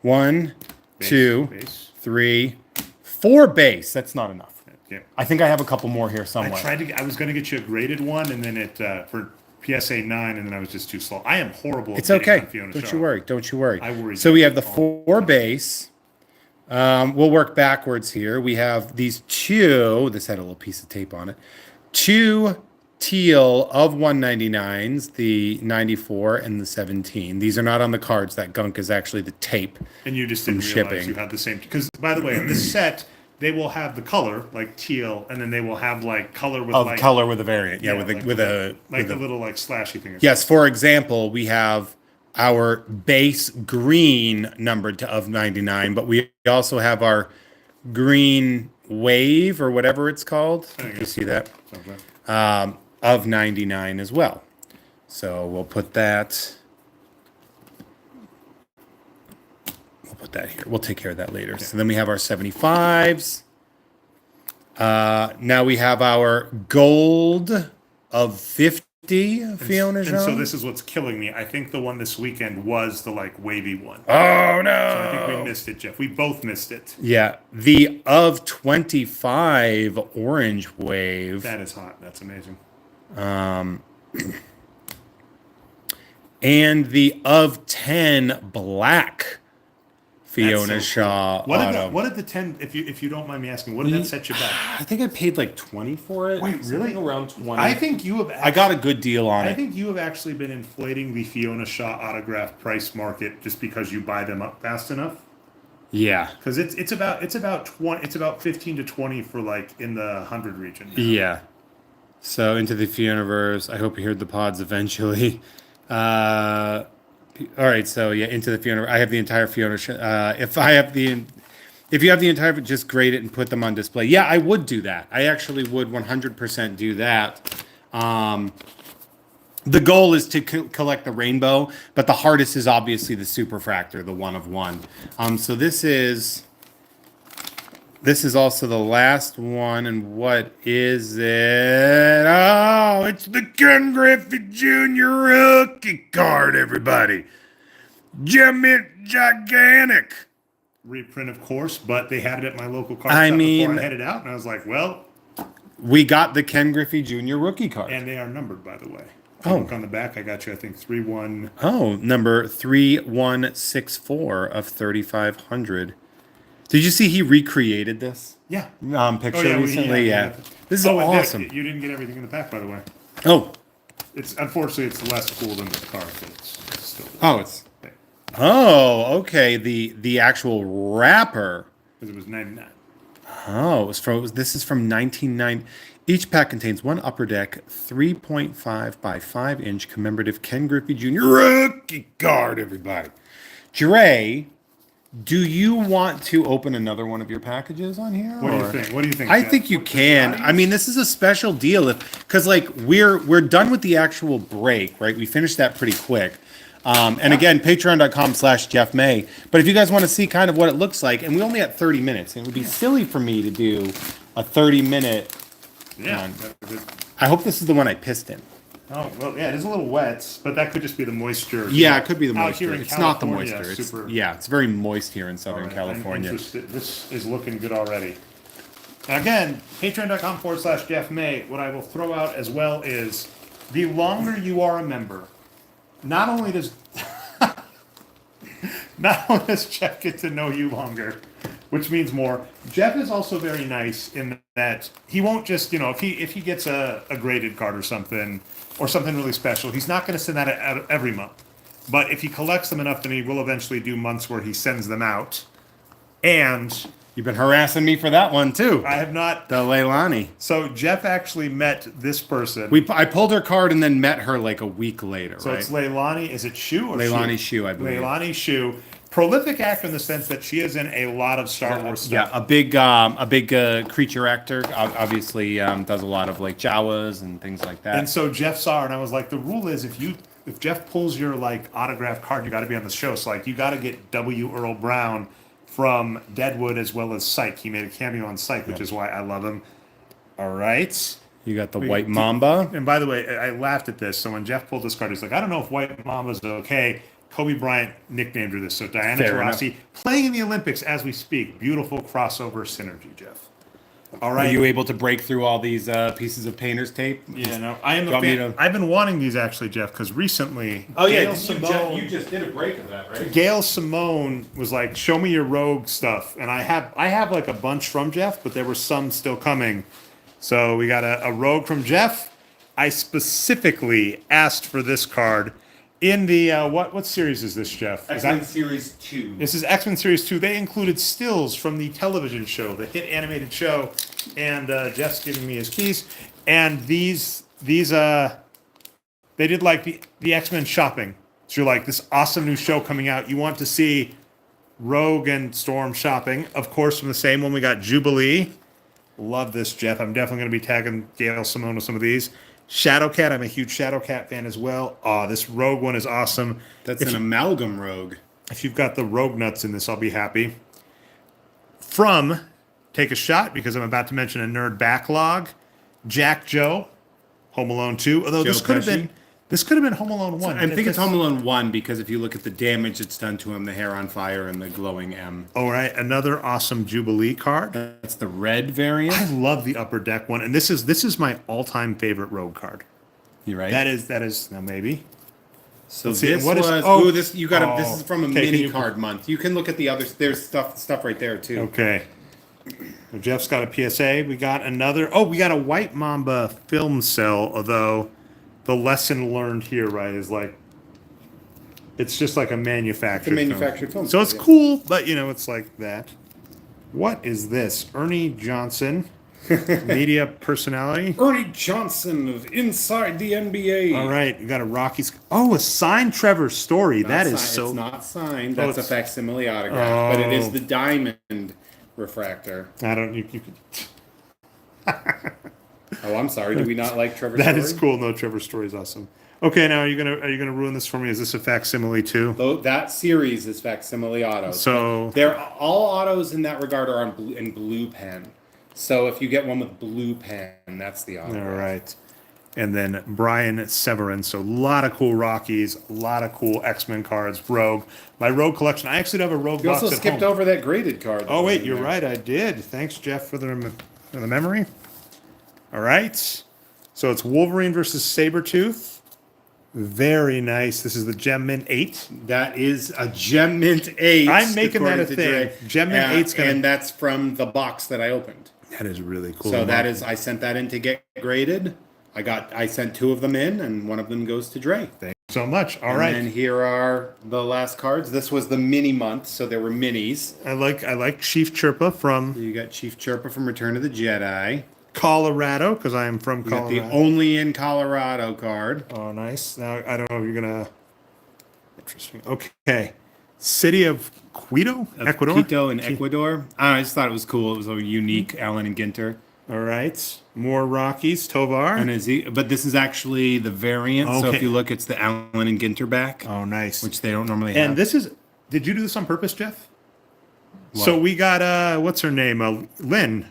Speaker 2: 1, 2,
Speaker 1: Base.
Speaker 2: 3, 4 base. That's not enough.
Speaker 1: Yeah.
Speaker 2: I think I have a couple more here somewhere.
Speaker 1: I was going to get you a graded one, and then for PSA 9, and then I was just too slow. I am horrible.
Speaker 2: It's
Speaker 1: at bidding
Speaker 2: okay.
Speaker 1: on Fiona
Speaker 2: Don't
Speaker 1: Shaw.
Speaker 2: you worry. Don't you worry.
Speaker 1: I worry
Speaker 2: So we have the
Speaker 1: all
Speaker 2: 4 base. We'll work backwards here. We have these 2. This had a little piece of tape on it. 2 teal of 199s, the 94 and the 17. These are not on the cards. That gunk is actually the tape.
Speaker 1: And you just didn't
Speaker 2: from
Speaker 1: realize
Speaker 2: shipping.
Speaker 1: you had the same. Because by the way, on this set, they will have the color like teal, and then they will have like color with like
Speaker 2: Color with a variant. Yeah,
Speaker 1: like
Speaker 2: with a
Speaker 1: little like slashy thing.
Speaker 2: Yes, for example, we have our base green numbered to of 99, but we also have our green wave or whatever it's called. You see that? Of 99 as well. So we'll put that. We'll put that here. We'll take care of that later. Okay. So then we have our 75s. Now we have our gold of 50 Fiona Shaw.
Speaker 1: And so this is what's killing me. I think the one this weekend was the like wavy one.
Speaker 2: Oh no!
Speaker 1: So I think we missed it, Jeff. We both missed it.
Speaker 2: Yeah, the of 25 orange wave.
Speaker 1: That is hot. That's amazing.
Speaker 2: And the of 10 black Fiona
Speaker 1: so
Speaker 2: Shaw.
Speaker 1: Cool. What did the 10? If you don't mind me asking, what did that set you back?
Speaker 2: I think I paid like 20 for it.
Speaker 1: Wait, really?
Speaker 2: Around 20.
Speaker 1: I think you have.
Speaker 2: I got a good deal on
Speaker 1: I
Speaker 2: it.
Speaker 1: think you have actually been inflating the Fiona Shaw autograph price market just because you buy them up fast enough.
Speaker 2: Yeah.
Speaker 1: Because it's about 20. It's about 15 to 20 for like in the 100 region.
Speaker 2: Yeah. So into the Fionaverse. I hope you heard the pods eventually. All right, so yeah, into the Fiona. I have the entire Fiona. If you have the entire, just grade it and put them on display. Yeah, I would do that. I actually would 100% do that. The goal is to collect the rainbow, but the hardest is obviously the superfractor, the 1 of 1. So this is also the last one, and what is it? Oh, it's the Ken Griffey Jr. rookie card, everybody. Gem Mint Gigantic.
Speaker 1: reprint, of course, but they had it at my local card
Speaker 2: I
Speaker 1: shop before
Speaker 2: mean-
Speaker 1: I headed out, and I was like, well,
Speaker 2: We got the Ken Griffey Jr. rookie card.
Speaker 1: and they are numbered, by the way. If you look on the back, I got you, I think, 3-1.
Speaker 2: Oh, number 3164 of 3,500. Did you see he recreated this
Speaker 1: Yeah.
Speaker 2: picture
Speaker 1: yeah,
Speaker 2: recently? Yeah. This is
Speaker 1: and
Speaker 2: awesome.
Speaker 1: You didn't get everything in the pack, by the way.
Speaker 2: Oh,
Speaker 1: It's unfortunately it's less cool than the card, but it's still.
Speaker 2: it's. Oh, okay. The actual wrapper.
Speaker 1: Because it was 99.
Speaker 2: Oh, this is from 1990. Each pack contains one Upper Deck 3.5 by 5 inch commemorative Ken Griffey Jr. rookie card, everybody. Dre, do you want to open another one of your packages on here?
Speaker 1: What do you think? What do you think?
Speaker 2: I
Speaker 1: Jeff?
Speaker 2: think you can. I mean, this is a special deal because like we're done with the actual break, right? We finished that pretty quick. And again, patreon.com/Jeff May. But if you guys want to see kind of what it looks like, and we only had 30 minutes, and it would be silly for me to do a 30-minute.
Speaker 1: Yeah.
Speaker 2: I hope this is the one I pissed in.
Speaker 1: Oh, well, yeah, it is a little wet, but that could just be the moisture.
Speaker 2: Yeah, it could be the
Speaker 1: Out
Speaker 2: moisture.
Speaker 1: here in
Speaker 2: It's not the
Speaker 1: California,
Speaker 2: moisture. It's,
Speaker 1: super-
Speaker 2: yeah, it's very moist here in Southern
Speaker 1: All right,
Speaker 2: California.
Speaker 1: I'm interested. This is looking good already. And again, patreon.com/Jeff May. What I will throw out as well is the longer you are a member, not only does Jeff get to know you longer, which means more. Jeff is also very nice in that he won't just, if he gets a graded card or something really special, he's not going to send that out every month. But if he collects them enough, then he will eventually do months where he sends them out. And
Speaker 2: You've been harassing me for that one too.
Speaker 1: I have not.
Speaker 2: The Leilani.
Speaker 1: So Jeff actually met this person.
Speaker 2: I pulled her card and then met her like a week later,
Speaker 1: So
Speaker 2: right?
Speaker 1: it's Leilani. Is it Shu or
Speaker 2: Leilani
Speaker 1: Shu?
Speaker 2: Shu, I believe.
Speaker 1: Leilani Shu. Prolific actor in the sense that she is in a lot of Star Wars stuff.
Speaker 2: Yeah, a big creature actor. Obviously, does a lot of like Jawas and things like that.
Speaker 1: And so Jeff saw her, and I was like, the rule is if Jeff pulls your like autographed card, you got to be on the show. So like you got to get W. Earl Brown from Deadwood as well as Psych. He made a cameo on Psych, which is why I love him. All right.
Speaker 2: You got the White Mamba.
Speaker 1: And by the way, I laughed at this. So when Jeff pulled this card, he's like, I don't know if White Mamba's okay. Kobe Bryant nicknamed her this. So Diana
Speaker 2: Fair
Speaker 1: Taurasi playing in the Olympics as we speak. Beautiful crossover synergy, Jeff. All
Speaker 2: Are
Speaker 1: right.
Speaker 2: you able to break through all these pieces of painter's tape?
Speaker 1: Yeah, no. I am
Speaker 2: Do
Speaker 1: a
Speaker 2: you want me
Speaker 1: fan.
Speaker 2: to-
Speaker 1: I've been wanting these actually, Jeff, because recently
Speaker 2: you
Speaker 1: Simone,
Speaker 2: just did a break of that, right?
Speaker 1: Gail Simone was like, show me your Rogue stuff. And I have like a bunch from Jeff, but there were some still coming. So we got a Rogue from Jeff. I specifically asked for this card in the what series is this, Jeff? Is
Speaker 2: X-Men
Speaker 1: that-
Speaker 2: Series 2.
Speaker 1: This is X-Men Series 2. They included stills from the television show, the hit animated show, and Jeff's giving me his keys. And these they did like the X-Men shopping. So you're like, this awesome new show coming out. You want to see Rogue and Storm shopping. Of course, from the same one, we got Jubilee. Love this, Jeff. I'm definitely going to be tagging Gail Simone with some of these. Shadowcat, I'm a huge Shadowcat fan as well. Oh, this Rogue one is awesome.
Speaker 2: That's an amalgam Rogue.
Speaker 1: If you've got the Rogue nuts in this, I'll be happy. From Take a Shot, because I'm about to mention a nerd backlog. Jack Joe, Home Alone 2. Although
Speaker 2: Joe
Speaker 1: this could have been Home Alone 1.
Speaker 2: I think it's Home Alone 1 because if you look at the damage it's done to him, the hair on fire and the glowing M.
Speaker 1: All right, another awesome Jubilee card.
Speaker 2: That's the red variant.
Speaker 1: I love the Upper Deck one, and this is my all-time favorite Rogue card.
Speaker 2: You right?
Speaker 1: That is now maybe.
Speaker 2: So
Speaker 1: see,
Speaker 2: this
Speaker 1: what is-
Speaker 2: was
Speaker 1: oh,
Speaker 2: this you got this is from a
Speaker 1: okay, can
Speaker 2: mini
Speaker 1: you-
Speaker 2: card month. You can look at the others. There's stuff right there too.
Speaker 1: Okay. So Jeff's got a PSA. We got another. Oh, we got a White Mamba film cell. Although the lesson learned here, right, is like it's just like a manufactured.
Speaker 2: film.
Speaker 1: So it's cool, but it's like that. What is this? Ernie Johnson, media personality.
Speaker 2: Ernie Johnson of Inside the NBA.
Speaker 1: All right, you got a Rockies. Oh, a signed Trevor Story.
Speaker 2: Not
Speaker 1: That is
Speaker 2: signed.
Speaker 1: so.
Speaker 2: It's not signed.
Speaker 1: Oh,
Speaker 2: That's a
Speaker 1: it's-
Speaker 2: facsimile autograph, but it is
Speaker 1: Oh.
Speaker 2: the diamond refractor.
Speaker 1: I don't. You could.
Speaker 2: Oh, I'm sorry. Do we not like Trevor?
Speaker 1: That
Speaker 2: Story?
Speaker 1: is cool. No, Trevor Story is awesome. Okay, now are you gonna ruin this for me? Is this a facsimile too?
Speaker 2: Though that series is facsimile autos.
Speaker 1: So
Speaker 2: They're all autos in that regard are in blue pen. So if you get one with blue pen, that's the auto.
Speaker 1: all right. and then Brian Severin. So a lot of cool Rockies, a lot of cool X-Men cards, Rogue. My Rogue collection, I actually have a Rogue
Speaker 2: You
Speaker 1: box
Speaker 2: also
Speaker 1: at
Speaker 2: skipped
Speaker 1: home.
Speaker 2: over that graded card.
Speaker 1: Oh, wait, you're right. I did. Thanks, Jeff, for the memory. All right. So it's Wolverine versus Sabretooth. Very nice. This is the Gem Mint 8.
Speaker 2: That is a Gem Mint 8.
Speaker 1: I'm making that a
Speaker 2: according to
Speaker 1: thing.
Speaker 2: Dre.
Speaker 1: Gem Mint 8's gonna...
Speaker 2: And that's from the box that I opened.
Speaker 1: That is really cool.
Speaker 2: So that is, I sent that in to get graded. I sent 2 of them in, and one of them goes to Dre.
Speaker 1: Thank you so much. All right.
Speaker 2: And here are the last cards. This was the mini month, so there were minis.
Speaker 1: I like Chief Chirpa from
Speaker 2: You got Chief Chirpa from Return of the Jedi.
Speaker 1: Colorado, because I am from
Speaker 2: You got
Speaker 1: Colorado.
Speaker 2: the only in Colorado card.
Speaker 1: Oh, nice. Now, I don't know if you're going to... Interesting. Okay. City of Quito, Ecuador?
Speaker 2: Quito in Ecuador. I just thought it was cool. It was a unique Allen and Ginter.
Speaker 1: All right. More Rockies, Tovar.
Speaker 2: And but this is actually the variant. So
Speaker 1: Okay.
Speaker 2: if you look, it's the Allen and Ginter back,
Speaker 1: Oh, nice.
Speaker 2: which they don't normally have.
Speaker 1: And this is... Did you do this on purpose, Jeff? So we got, what's her name? Lynn.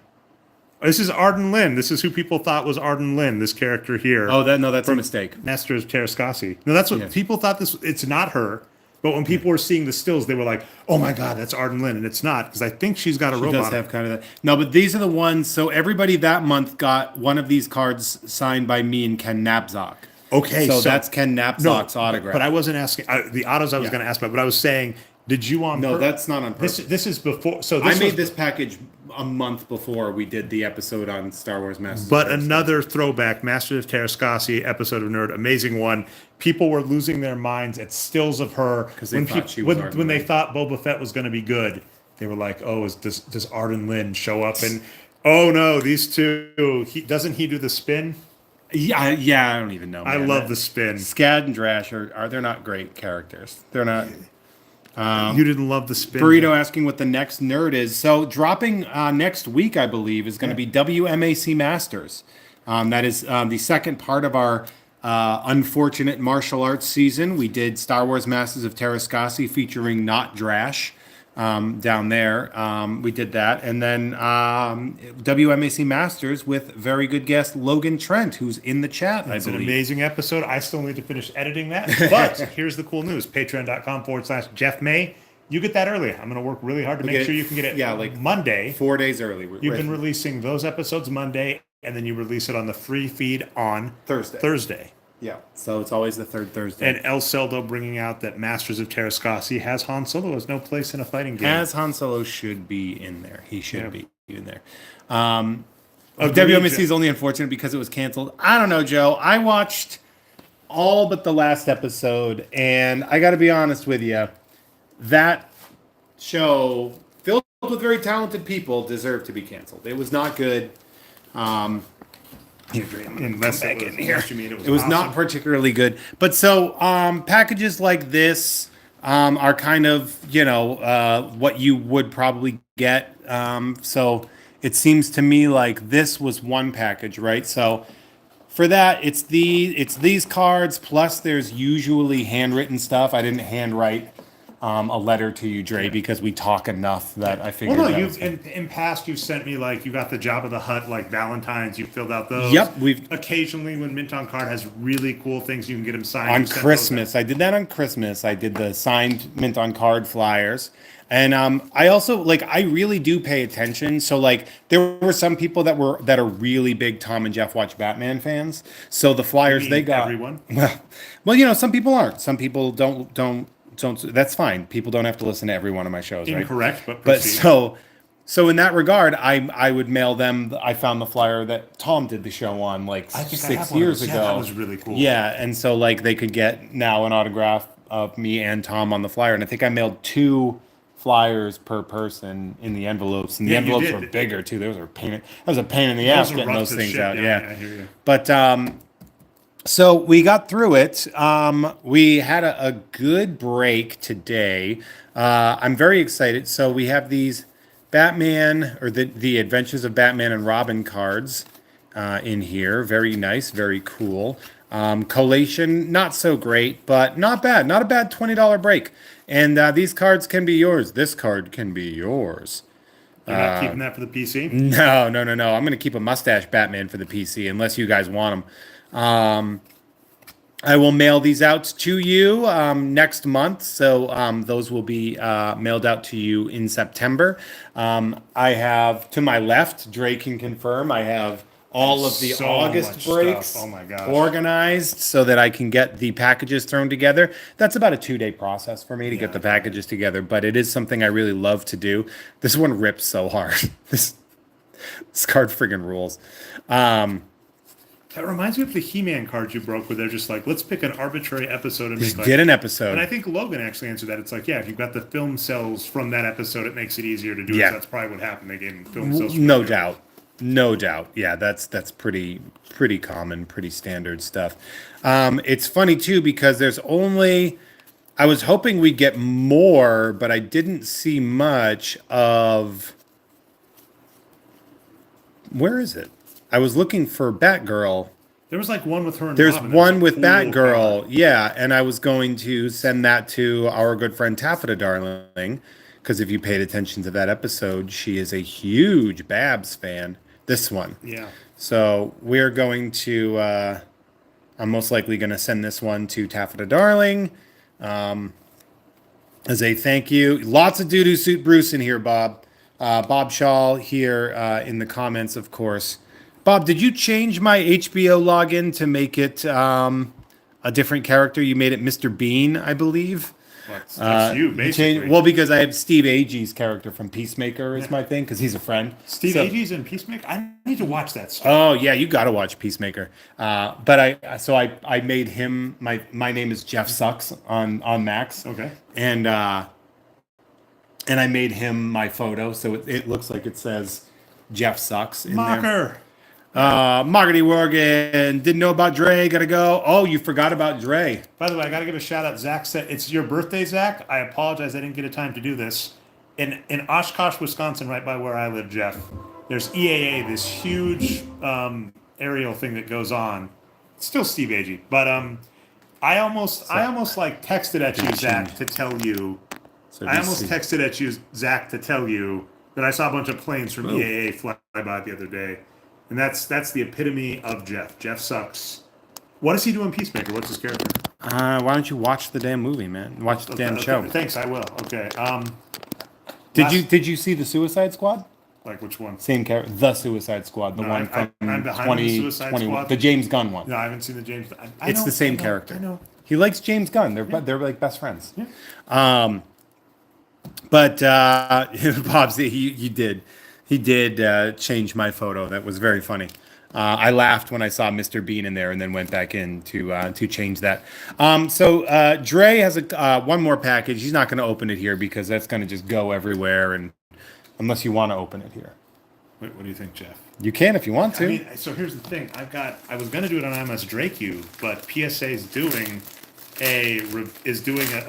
Speaker 1: This is Arden Lynn. This is who people thought was Arden Lynn, this character here.
Speaker 2: Oh, that's a mistake.
Speaker 1: Master of Terrascasi. No, that's what
Speaker 2: Yeah.
Speaker 1: people thought this... It's not her. But when people were seeing the stills, they were like, oh my God, that's Arden Lynn. And it's not, because I think she's got a
Speaker 2: She
Speaker 1: robot.
Speaker 2: does have kind of that. No, but these are the ones. So everybody that month got one of these cards signed by me and Ken Napzok.
Speaker 1: Okay,
Speaker 2: So that's Ken Napzok's
Speaker 1: No,
Speaker 2: autograph.
Speaker 1: But I wasn't asking... the autos I was
Speaker 2: Yeah.
Speaker 1: going to ask about, but I was saying, did you on...
Speaker 2: No, that's not on purpose.
Speaker 1: This is before... So
Speaker 2: I
Speaker 1: this
Speaker 2: made
Speaker 1: was,
Speaker 2: this package a month before we did the episode on Star Wars Masters.
Speaker 1: But
Speaker 2: of Terrascasi.
Speaker 1: another throwback, Master of Terrascasi episode of Nerd, amazing one. People were losing their minds at stills of her
Speaker 2: 'Cause they thought she was Arden
Speaker 1: when they
Speaker 2: Lynn.
Speaker 1: thought Boba Fett was going to be good. They were like, "Oh, does Arden Lynn show up?" And oh no, these two. Doesn't he do the spin?
Speaker 2: Yeah, I don't even know.
Speaker 1: I
Speaker 2: man.
Speaker 1: love the spin.
Speaker 2: Scad and Drash are they're not great characters. They're not.
Speaker 1: You didn't love the spin.
Speaker 2: Burrito asking what the next nerd is. So dropping next week, I believe, is going to be WMAC Masters. That is the second part of our unfortunate martial arts season. We did Star Wars Masters of Terrascasi featuring Not Drash down there. We did that. And then WMAC Masters with very good guest Logan Trent, who's in the chat,
Speaker 1: It's
Speaker 2: I
Speaker 1: an
Speaker 2: believe.
Speaker 1: amazing episode. I still need to finish editing that. But here's the cool news. Patreon.com/Jeff May. You get that early. I'm going to work really hard to make
Speaker 2: get
Speaker 1: sure
Speaker 2: it-
Speaker 1: you can get it
Speaker 2: yeah, like
Speaker 1: Monday.
Speaker 2: 4 days early.
Speaker 1: You've been releasing those episodes Monday, and then you release it on the free feed on Thursday.
Speaker 2: Yeah. So it's always the third Thursday.
Speaker 1: And El Celdo bringing out that Masters of Terrascasi has Han Solo has no place in a fighting game.
Speaker 2: As Han Solo should be in there. He should be in there.
Speaker 1: Agreed,
Speaker 2: WMAC is only unfortunate because it was canceled. I don't know, Joe. I watched all but the last episode, and I got to be honest with you. That show, filled with very talented people, deserved to be canceled. It was not good.
Speaker 1: Unless it was, unless you mean
Speaker 2: It was not
Speaker 1: awesome.
Speaker 2: particularly good. But so packages like this are kind of, what you would probably get. So it seems to me like this was one package, right? So for that, it's these cards, plus there's usually handwritten stuff. I didn't handwrite a letter to you, Dre, because we talk enough that I figured.
Speaker 1: Well, no,
Speaker 2: that
Speaker 1: you
Speaker 2: was-
Speaker 1: in past you've sent me like you got the Job of the Hut like Valentine's. You filled out those.
Speaker 2: Yep, we've-
Speaker 1: occasionally when Mint on Card has really cool things you can get them signed.
Speaker 2: on
Speaker 1: you sent those
Speaker 2: Christmas. I did that on Christmas. I did the signed mint on card flyers. And I also I really do pay attention. So there were some people that are really big Tom and Jeff Watch Batman fans. So the flyers
Speaker 1: mean
Speaker 2: they got
Speaker 1: everyone?
Speaker 2: Well, some people aren't. Some people don't. That's fine. People don't have to listen to every one of my shows, right?
Speaker 1: Incorrect, but
Speaker 2: But
Speaker 1: proceed.
Speaker 2: so in that regard, I would mail them. I found the flyer that Tom did the show on
Speaker 1: I think I have
Speaker 2: 6
Speaker 1: one of
Speaker 2: years
Speaker 1: those.
Speaker 2: ago.
Speaker 1: Yeah, that was really cool.
Speaker 2: Yeah, and so they could get now an autograph of me and Tom on the flyer, and I think I mailed 2 flyers per person in the envelopes, and the
Speaker 1: Yeah, you
Speaker 2: envelopes
Speaker 1: did.
Speaker 2: were bigger too. That was a pain in the ass
Speaker 1: Those are
Speaker 2: getting
Speaker 1: rough
Speaker 2: those
Speaker 1: as
Speaker 2: things
Speaker 1: shit.
Speaker 2: out.
Speaker 1: Yeah, I hear you.
Speaker 2: But so we got through it. We had a good break today. I'm very excited. So we have these Batman or the Adventures of Batman and Robin cards in here. Very nice, very cool. Collation, not so great, but not bad. Not a bad $20 break. And these cards can be yours. This card can be yours.
Speaker 1: You're not keeping that for the PC?
Speaker 2: No. I'm going to keep a mustache Batman for the PC unless you guys want I will mail these out to you next month. So those will be mailed out to you in September. I have, to my left, Dre can confirm, I have all of the
Speaker 1: So
Speaker 2: August
Speaker 1: much
Speaker 2: breaks
Speaker 1: stuff. Oh my gosh.
Speaker 2: organized so that I can get the packages thrown together. That's about a 2-day process for me to get the packages together, but it is something I really love to do. This one rips so hard. This card friggin' rules.
Speaker 1: That reminds me of the He-Man cards you broke, where they're just like, let's pick an arbitrary episode and
Speaker 2: Just
Speaker 1: make
Speaker 2: get
Speaker 1: like.
Speaker 2: an episode.
Speaker 1: And I think Logan actually answered that. It's like, yeah, if you've got the film cells from that episode, it makes it easier to do it.
Speaker 2: Yeah.
Speaker 1: So that's probably what happened. They gave him film cells. from
Speaker 2: No
Speaker 1: that.
Speaker 2: doubt. No doubt. Yeah, that's pretty common, pretty standard stuff. It's funny too because there's only, I was hoping we'd get more, but I didn't see much of, where is it? I was looking for Batgirl.
Speaker 1: There was like one with her and
Speaker 2: There's
Speaker 1: Robin. That
Speaker 2: one
Speaker 1: was a
Speaker 2: with
Speaker 1: cool
Speaker 2: Batgirl,
Speaker 1: card.
Speaker 2: yeah, and I was going to send that to our good friend Taffeta Darling, because if you paid attention to that episode, she is a huge Babs fan. This one.
Speaker 1: Yeah.
Speaker 2: So we're going to, I'm most likely going to send this one to Taffeta Darling as a thank you. Lots of doo-doo suit Bruce in here, Bob. Bob Shaw here in the comments, of course. Bob, did you change my HBO login to make it a different character? You made it Mr. Bean, I believe.
Speaker 1: That's you, basically.
Speaker 2: Well, because I have Steve Agee's character from Peacemaker is my thing, because he's a friend.
Speaker 1: Steve
Speaker 2: So-
Speaker 1: Agee's in Peacemaker? I need to watch that stuff.
Speaker 2: Oh yeah, you got to watch Peacemaker. But I made him my name is Jeff Sucks on Max.
Speaker 1: Okay.
Speaker 2: And I made him my photo, so it looks like it says Jeff Sucks in there.
Speaker 1: Mocker.
Speaker 2: Margety Worgen, didn't know about Dre, gotta go. Oh, you forgot about Dre.
Speaker 1: By the way, I got to give a shout out. Zach said, it's your birthday, Zach. I apologize. I didn't get a time to do this. In Oshkosh, Wisconsin, right by where I live, Jeff, there's EAA, this huge aerial thing that goes on. It's still Steve Agee. But I almost like texted at you, Zach, to tell you.
Speaker 2: So
Speaker 1: I almost texted at you, Zach, to tell you that I saw a bunch of planes from
Speaker 2: Ooh.
Speaker 1: EAA fly by the other day. And that's the epitome of Jeff. Jeff Sucks. What does he do in Peacemaker? What's his character?
Speaker 2: Why don't you watch the damn movie, man? Watch the damn
Speaker 1: Okay,
Speaker 2: show.
Speaker 1: Thanks, I will. Okay.
Speaker 2: Did you see the Suicide Squad?
Speaker 1: Like which one?
Speaker 2: Same character, the Suicide Squad, the
Speaker 1: No,
Speaker 2: one from
Speaker 1: I'm behind the Suicide
Speaker 2: 2021,
Speaker 1: Squad.
Speaker 2: the James Gunn one.
Speaker 1: No, I haven't seen the James. I
Speaker 2: It's
Speaker 1: know,
Speaker 2: the same
Speaker 1: I know,
Speaker 2: character.
Speaker 1: I know.
Speaker 2: He likes James Gunn. They're like best friends.
Speaker 1: Yeah.
Speaker 2: But Bob's he did change my photo. That was very funny. I laughed when I saw Mr. Bean in there, and then went back in to change that. So Dre has one more package. He's not going to open it here because that's going to just go everywhere, and unless you want to open it here,
Speaker 1: Wait, what do you think, Jeff?
Speaker 2: you can if you want to.
Speaker 1: I mean, so here's the thing. I was gonna do it on MS DrakeU, but PSA is doing a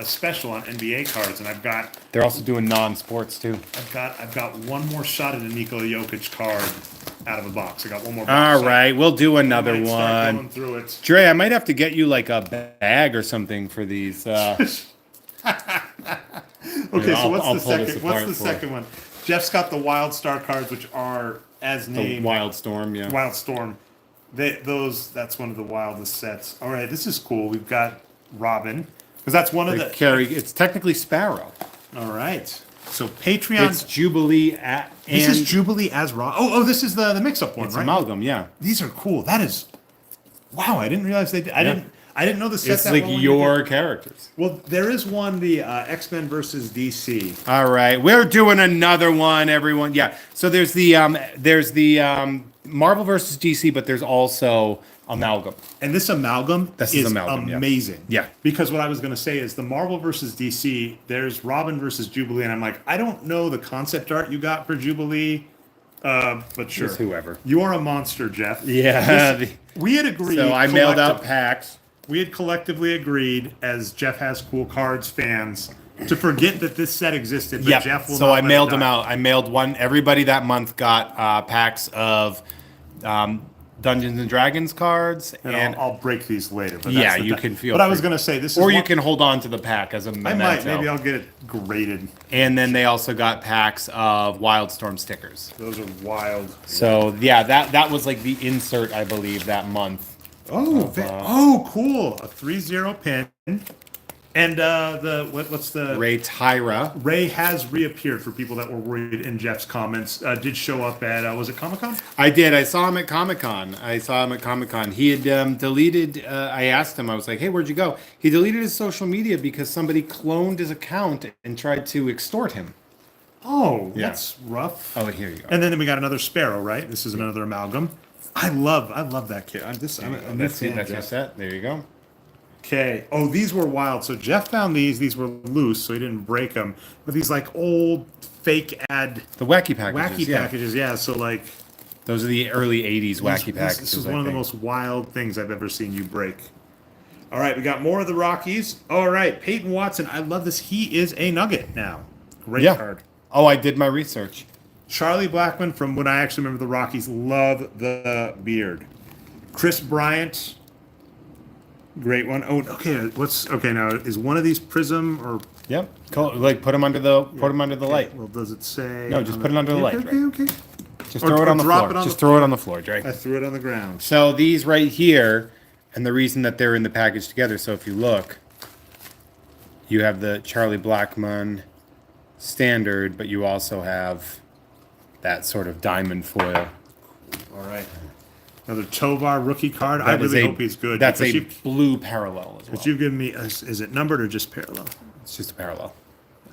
Speaker 1: special on NBA cards, and I've got
Speaker 2: They're also doing non-sports too.
Speaker 1: I've got one more shot at a Nikola Jokic card out of a box. I got one more
Speaker 2: All
Speaker 1: box.
Speaker 2: right, we'll do
Speaker 1: I
Speaker 2: another
Speaker 1: might start
Speaker 2: one.
Speaker 1: going through it.
Speaker 2: Dre, I might have to get you like a bag or something for these.
Speaker 1: Okay, so
Speaker 2: I'll
Speaker 1: what's the
Speaker 2: pull this
Speaker 1: second? What's
Speaker 2: apart
Speaker 1: the
Speaker 2: for you.
Speaker 1: second one? Jeff's got the Wild Star cards, which are as
Speaker 2: The
Speaker 1: named
Speaker 2: Wild Storm, yeah.
Speaker 1: Wild Storm. That's one of the wildest sets. All right, this is cool. We've got Robin, because that's one of
Speaker 2: They
Speaker 1: the.
Speaker 2: carry. It's technically Sparrow.
Speaker 1: All right, so Patreon.
Speaker 2: It's Jubilee
Speaker 1: This is Jubilee as Rob. Oh, this is the mix-up one,
Speaker 2: It's
Speaker 1: right?
Speaker 2: amalgam, yeah.
Speaker 1: These are cool. That is. Wow, I didn't realize they did. I didn't know the set
Speaker 2: It's
Speaker 1: that
Speaker 2: like
Speaker 1: well when
Speaker 2: your
Speaker 1: they did.
Speaker 2: characters.
Speaker 1: Well, there is one, the X-Men versus DC.
Speaker 2: All right, we're doing another one, everyone. Yeah. So there's the Marvel versus DC, but there's also amalgam.
Speaker 1: And this amalgam
Speaker 2: This
Speaker 1: is
Speaker 2: is amalgam, yeah.
Speaker 1: amazing.
Speaker 2: Yeah.
Speaker 1: Because what I was going to say is the Marvel versus DC, there's Robin versus Jubilee, and I'm like, I don't know the concept art you got for Jubilee, but sure.
Speaker 2: Just whoever.
Speaker 1: You are a monster, Jeff.
Speaker 2: Yeah.
Speaker 1: We had agreed.
Speaker 2: So I mailed out
Speaker 1: collective-
Speaker 2: packs.
Speaker 1: We had collectively agreed, as Jeff Has Cool Cards fans, to forget that this set existed, but
Speaker 2: Yeah.
Speaker 1: Jeff will
Speaker 2: So
Speaker 1: not
Speaker 2: I
Speaker 1: let it
Speaker 2: mailed
Speaker 1: die.
Speaker 2: them out. I mailed one. Everybody that month got packs of Dungeons and Dragons cards,
Speaker 1: And
Speaker 2: and
Speaker 1: I'll break these later. But
Speaker 2: Yeah,
Speaker 1: that's the
Speaker 2: you
Speaker 1: thing.
Speaker 2: can feel
Speaker 1: But I was
Speaker 2: free.
Speaker 1: going to say, this is
Speaker 2: or you
Speaker 1: one-
Speaker 2: can hold on to the pack as a
Speaker 1: I
Speaker 2: memento.
Speaker 1: might. Maybe I'll get it graded.
Speaker 2: And then they also got packs of Wildstorm stickers.
Speaker 1: Those are wild.
Speaker 2: So yeah, that was like the insert, I believe, that month
Speaker 1: Cool. A 3-0 pin. And what's the
Speaker 2: Ray Tyra.
Speaker 1: Ray has reappeared for people that were worried in Jeff's comments. Did show up at was it Comic-Con?
Speaker 2: I did. I saw him at Comic-Con. He had deleted. I asked him. I was like, "Hey, where'd you go?" He deleted his social media because somebody cloned his account and tried to extort him.
Speaker 1: Oh,
Speaker 2: Yeah.
Speaker 1: that's rough.
Speaker 2: Oh, here you go.
Speaker 1: And then we got another Sparrow, right? This is another amalgam. I love that kid.
Speaker 2: That's your set. There you go.
Speaker 1: Okay. Oh, these were wild. So Jeff found these. These were loose, so he didn't break them. But these like old fake ad
Speaker 2: The wacky packages.
Speaker 1: packages. Yeah. So like
Speaker 2: Those are the early '80s wacky packages.
Speaker 1: This is one of the most wild things I've ever seen you break. All right, we got more of the Rockies. All right, Peyton Watson. I love this. He is a Nugget now. Great card.
Speaker 2: Oh, I did my research.
Speaker 1: Charlie Blackmon from when I actually remember the Rockies. Love the beard. Chris Bryant. Great one. Oh, okay? Now is one of these Prism or?
Speaker 2: Yep. Cool. Like put them under the light.
Speaker 1: Well, does it say?
Speaker 2: No, just put it under the light.
Speaker 1: Okay.
Speaker 2: Just throw it on the floor. Just throw it on the floor, Dre.
Speaker 1: I threw it on the ground.
Speaker 2: So these right here, and the reason that they're in the package together. So if you look, you have the Charlie Blackmon standard, but you also have that sort of diamond foil.
Speaker 1: All right. Another Tovar rookie card. I really hope he's good.
Speaker 2: That's a blue parallel as well.
Speaker 1: But you've given me, is it numbered or just parallel?
Speaker 2: It's just a parallel.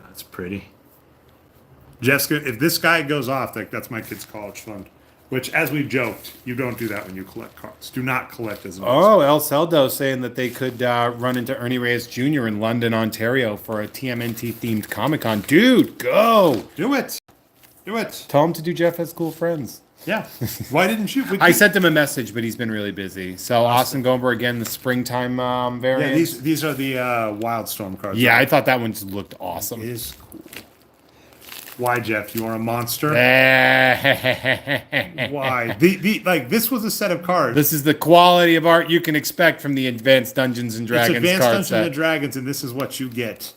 Speaker 1: That's pretty. Jessica, if this guy goes off, that's my kid's college fund. Which, as we've joked, you don't do that when you collect cards. Do not collect as much.
Speaker 2: Oh, El Celdo saying that they could run into Ernie Reyes Jr. in London, Ontario for a TMNT-themed Comic-Con. Dude, go!
Speaker 1: Do it. Do it.
Speaker 2: Tell him to do Jeff Has Cool Friends.
Speaker 1: Yeah. Why didn't you?
Speaker 2: I sent him a message, but he's been really busy. So Austin Gomber, again, the springtime variant.
Speaker 1: Yeah, these are the Wildstorm cards.
Speaker 2: Yeah,
Speaker 1: right?
Speaker 2: I thought that one just looked awesome.
Speaker 1: It is cool. Why, Jeff? You are a monster. Why? This was a set of cards.
Speaker 2: This is the quality of art you can expect from the Advanced Dungeons and Dragons
Speaker 1: Advanced
Speaker 2: card
Speaker 1: Dungeons
Speaker 2: set.
Speaker 1: and Dragons, and this is what you get.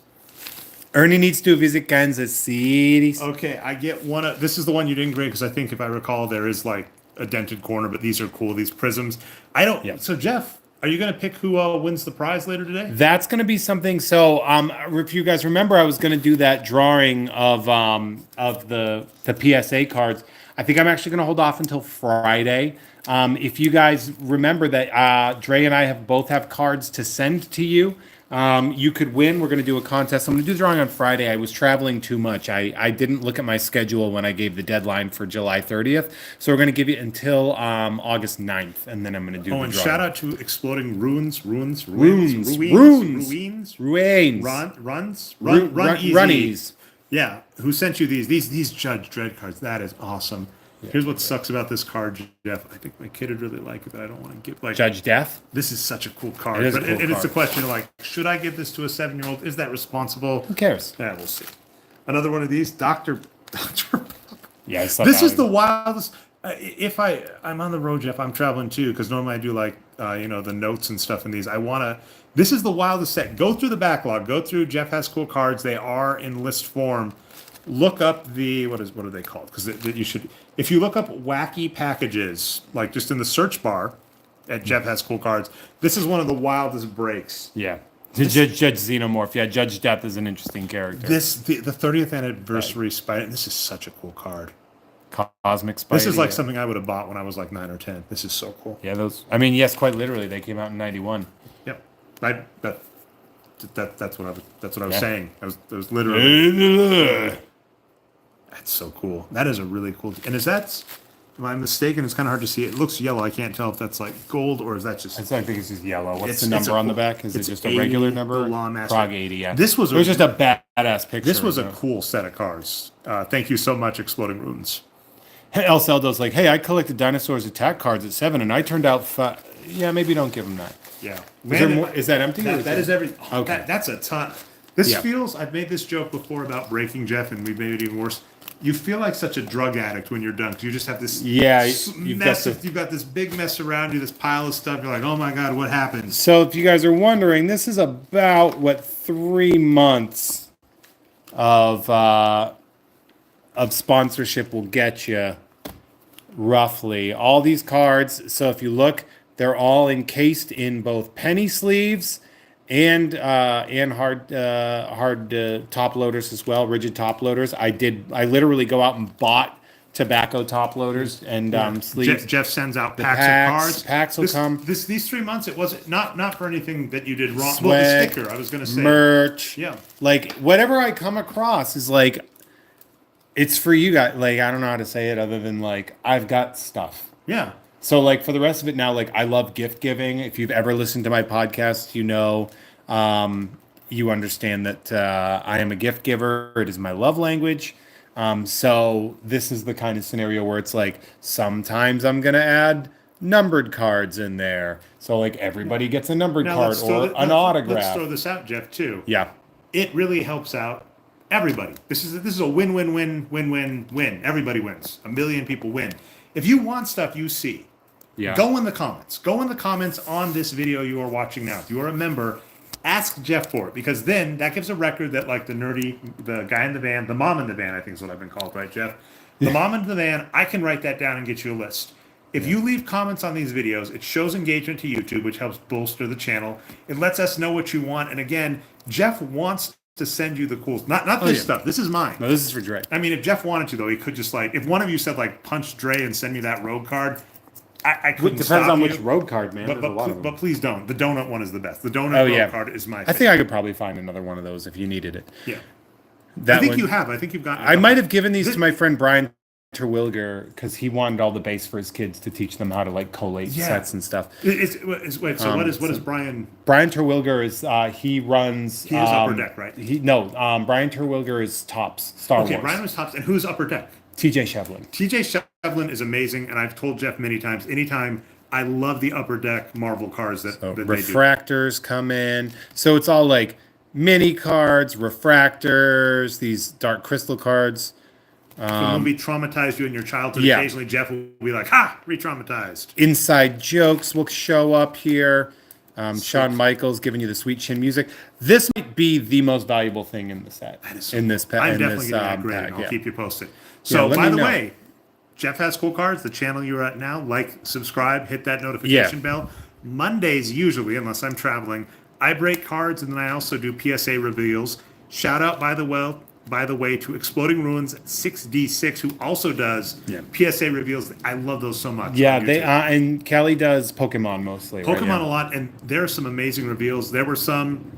Speaker 2: Ernie needs to visit Kansas City.
Speaker 1: Okay, I get one. This is the one you didn't grade because I think if I recall, there is like a dented corner, but these are cool. These prisms. I don't.
Speaker 2: Yep.
Speaker 1: So Jeff, are you going to pick who wins the prize later today?
Speaker 2: That's going to be something. So, if you guys remember, I was going to do that drawing of the PSA cards. I think I'm actually going to hold off until Friday. If you guys remember that Dre and I both have cards to send to you. You could win. We're going to do a contest. I'm going to do the drawing on Friday. I was traveling too much. I didn't look at my schedule when I gave the deadline for July 30th. So we're going to give it until August 9th, and then I'm going to do the
Speaker 1: and
Speaker 2: drawing.
Speaker 1: shout out to Exploding Ruins.
Speaker 2: Ruins.
Speaker 1: Runnies. Yeah, who sent you these Judge Dredd cards? That is awesome. Yeah, here's what sucks about this card, Jeff. I think my kid would really like it, but I don't want to give
Speaker 2: Judge Death.
Speaker 1: This is such a cool card.
Speaker 2: It is a cool card.
Speaker 1: It's a question of like, should I give this to a 7-year-old? Is that responsible?
Speaker 2: Who cares?
Speaker 1: Yeah, we'll see. Another one of these, Doctor.
Speaker 2: Yeah,
Speaker 1: this is the wildest. If I'm on the road, Jeff, I'm traveling too because normally I do like the notes and stuff in these. This is the wildest set. Go through the backlog. Go through Jeff Has Cool Cards. They are in list form. Look up what are they called? Because you should, if you look up wacky packages, like just in the search bar at Jeff Has Cool Cards, this is one of the wildest breaks.
Speaker 2: Yeah. Judge Xenomorph. Yeah, Judge Death is an interesting character.
Speaker 1: The 30th anniversary Spider. This is such a cool card.
Speaker 2: Cosmic Spidey.
Speaker 1: This is like something I would have bought when I was like 9 or 10. This is so cool.
Speaker 2: Yeah, those. I mean, yes, quite literally, they came out in '91.
Speaker 1: Yep. That's what I was saying. I was literally. That's so cool. That is a really cool. And am I mistaken? It's kind of hard to see. It looks yellow. I can't tell if that's like gold or is that just.
Speaker 2: I think it's just yellow. What's the number on the back? Is it just a regular number? Prague 80. Yeah.
Speaker 1: This was
Speaker 2: just a badass picture.
Speaker 1: This was a cool set of cards. Thank you so much, Exploding Ruins.
Speaker 2: Hey, El Celdo's like, hey, I collected dinosaurs attack cards at 7, and I turned out. Yeah, maybe don't give him that.
Speaker 1: Yeah.
Speaker 2: Is that empty?
Speaker 1: That is every.
Speaker 2: Okay.
Speaker 1: That's a ton. This feels. I've made this joke before about breaking Jeff, and we've made it even worse. You feel like such a drug addict when you're done because you just have this you've got this big mess around you, this pile of stuff. You're like, oh my god, what happened?
Speaker 2: So if you guys are wondering, this is about 3 months of sponsorship will get you roughly. All these cards. So if you look, They're all encased in both penny sleeves and hard top loaders as well, rigid top loaders. I literally go out and bought tobacco top loaders and sleeves.
Speaker 1: Jeff sends out
Speaker 2: The
Speaker 1: packs
Speaker 2: packs-
Speaker 1: of cards.
Speaker 2: packs will come.
Speaker 1: These 3 months, it wasn't not for anything that you did wrong.
Speaker 2: Sweat,
Speaker 1: Well, the sticker, I was going to say.
Speaker 2: merch.
Speaker 1: Yeah.
Speaker 2: Like whatever I come across is like, it's for you guys. Like, I don't know how to say it other than like, I've got stuff.
Speaker 1: Yeah.
Speaker 2: So like for the rest of it now, like I love gift giving. If you've ever listened to my podcast, you know, you understand that I am a gift giver. It is my love language. So this is the kind of scenario where it's like sometimes I'm gonna add numbered cards in there. So like everybody gets a numbered card or an autograph.
Speaker 1: Let's throw this out, Jeff, too.
Speaker 2: Yeah.
Speaker 1: It really helps out everybody. This is a win-win-win-win-win-win. Everybody wins. A million people win. If you want stuff you see,
Speaker 2: Yeah.
Speaker 1: go in the comments. Go in the comments on this video you are watching now. If you are a member, ask Jeff for it, because then that gives a record that like the guy in the van, the mom in the van, I think is what I've been called, right, Jeff? The mom in the van, I can write that down and get you a list. If you leave comments on these videos, it shows engagement to YouTube, which helps bolster the channel. It lets us know what you want. And again, Jeff wants to send you the cool, not this stuff. This is mine.
Speaker 2: No, this is for Dre.
Speaker 1: I mean, if Jeff wanted to, though, he could just like, if one of you said like punch Dre and send me that road card, I couldn't
Speaker 2: Depends
Speaker 1: stop
Speaker 2: on
Speaker 1: you.
Speaker 2: which road card, man. There's a lot of them.
Speaker 1: But please don't. The donut one is the best. The donut road card is my favorite.
Speaker 2: I think I could probably find another one of those if you needed it.
Speaker 1: Yeah.
Speaker 2: That
Speaker 1: I think
Speaker 2: one,
Speaker 1: you have. I think you've got.
Speaker 2: I might have given these to my friend Brian Terwilliger because he wanted all the bass for his kids to teach them how to like collate sets and stuff.
Speaker 1: Wait. So what is Brian?
Speaker 2: Brian Terwilliger is he runs.
Speaker 1: He is Upper Deck, right?
Speaker 2: Brian Terwilliger is Tops Star
Speaker 1: Okay,
Speaker 2: Wars.
Speaker 1: Brian was Tops, and who's Upper Deck?
Speaker 2: TJ Shevlin.
Speaker 1: TJ Shevlin is amazing, and I've told Jeff many times. Anytime I love the Upper Deck Marvel cards that they do.
Speaker 2: Refractors come in, so it's all like mini cards, refractors, these dark crystal cards.
Speaker 1: The movie traumatized you in your childhood.
Speaker 2: Yeah.
Speaker 1: Occasionally, Jeff will be like, "Ha, re-traumatized."
Speaker 2: Inside jokes will show up here. Shawn Michaels giving you the sweet chin music. This might be the most valuable thing in the set. In this pack.
Speaker 1: I'm definitely getting that grade.
Speaker 2: pack,
Speaker 1: I'll keep you posted. So,
Speaker 2: let
Speaker 1: by
Speaker 2: me
Speaker 1: the
Speaker 2: know.
Speaker 1: way, Jeff has cool cards. The channel you're at now, like, subscribe, hit that notification bell. Mondays, usually, unless I'm traveling, I break cards, and then I also do PSA reveals. Shout out, by the way, to Exploding Ruins 6D6, who also does PSA reveals. I love those so much.
Speaker 2: Yeah,
Speaker 1: on
Speaker 2: they
Speaker 1: YouTube.
Speaker 2: and Kelly does Pokemon mostly.
Speaker 1: Pokemon a lot, and there are some amazing reveals. There were some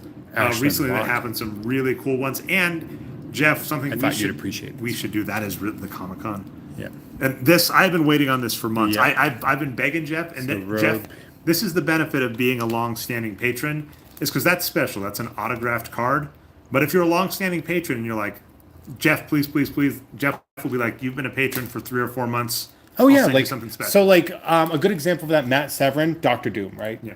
Speaker 1: recently that happened, some really cool ones. And Jeff, something
Speaker 2: you'd appreciate this.
Speaker 1: we should do that is the Comic-Con.
Speaker 2: Yeah.
Speaker 1: And this, I've been waiting on this for months.
Speaker 2: Yeah.
Speaker 1: I've been begging Jeff, and Jeff, this is the benefit of being a long-standing patron, is because that's special. That's an autographed card. But if you're a long-standing patron and you're like, Jeff, please, Jeff will be like, you've been a patron for 3 or 4 months.
Speaker 2: Oh
Speaker 1: I'll
Speaker 2: yeah,
Speaker 1: send you
Speaker 2: like
Speaker 1: something special.
Speaker 2: so, like a good example of that, Matt Severin, Doctor Doom, right?
Speaker 1: Yeah.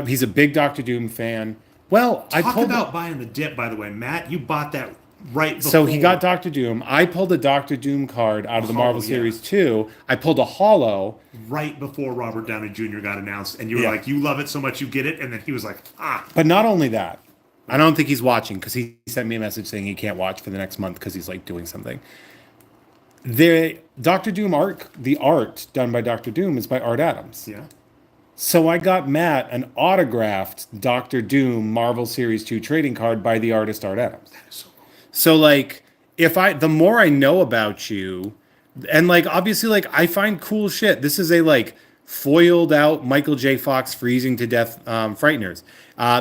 Speaker 2: He's a big Doctor Doom fan. Well, I
Speaker 1: Talk
Speaker 2: pulled
Speaker 1: about buying the dip, by the way, Matt. You bought that right before.
Speaker 2: So he got Doctor Doom. I pulled a Doctor Doom card out of the Marvel Series 2. I pulled a holo
Speaker 1: right before Robert Downey Jr. got announced, and you were like, you love it so much you get it, and then he was like,
Speaker 2: But not only that, I don't think he's watching because he sent me a message saying he can't watch for the next month because he's like doing something. The Doctor Doom art, the art done by Doctor Doom is by Art Adams.
Speaker 1: Yeah.
Speaker 2: So I got Matt an autographed Doctor Doom Marvel Series 2 trading card by the artist Art Adams.
Speaker 1: That is so cool.
Speaker 2: So like the more I know about you, and like obviously like I find cool shit. This is a like foiled out Michael J. Fox freezing to death frighteners.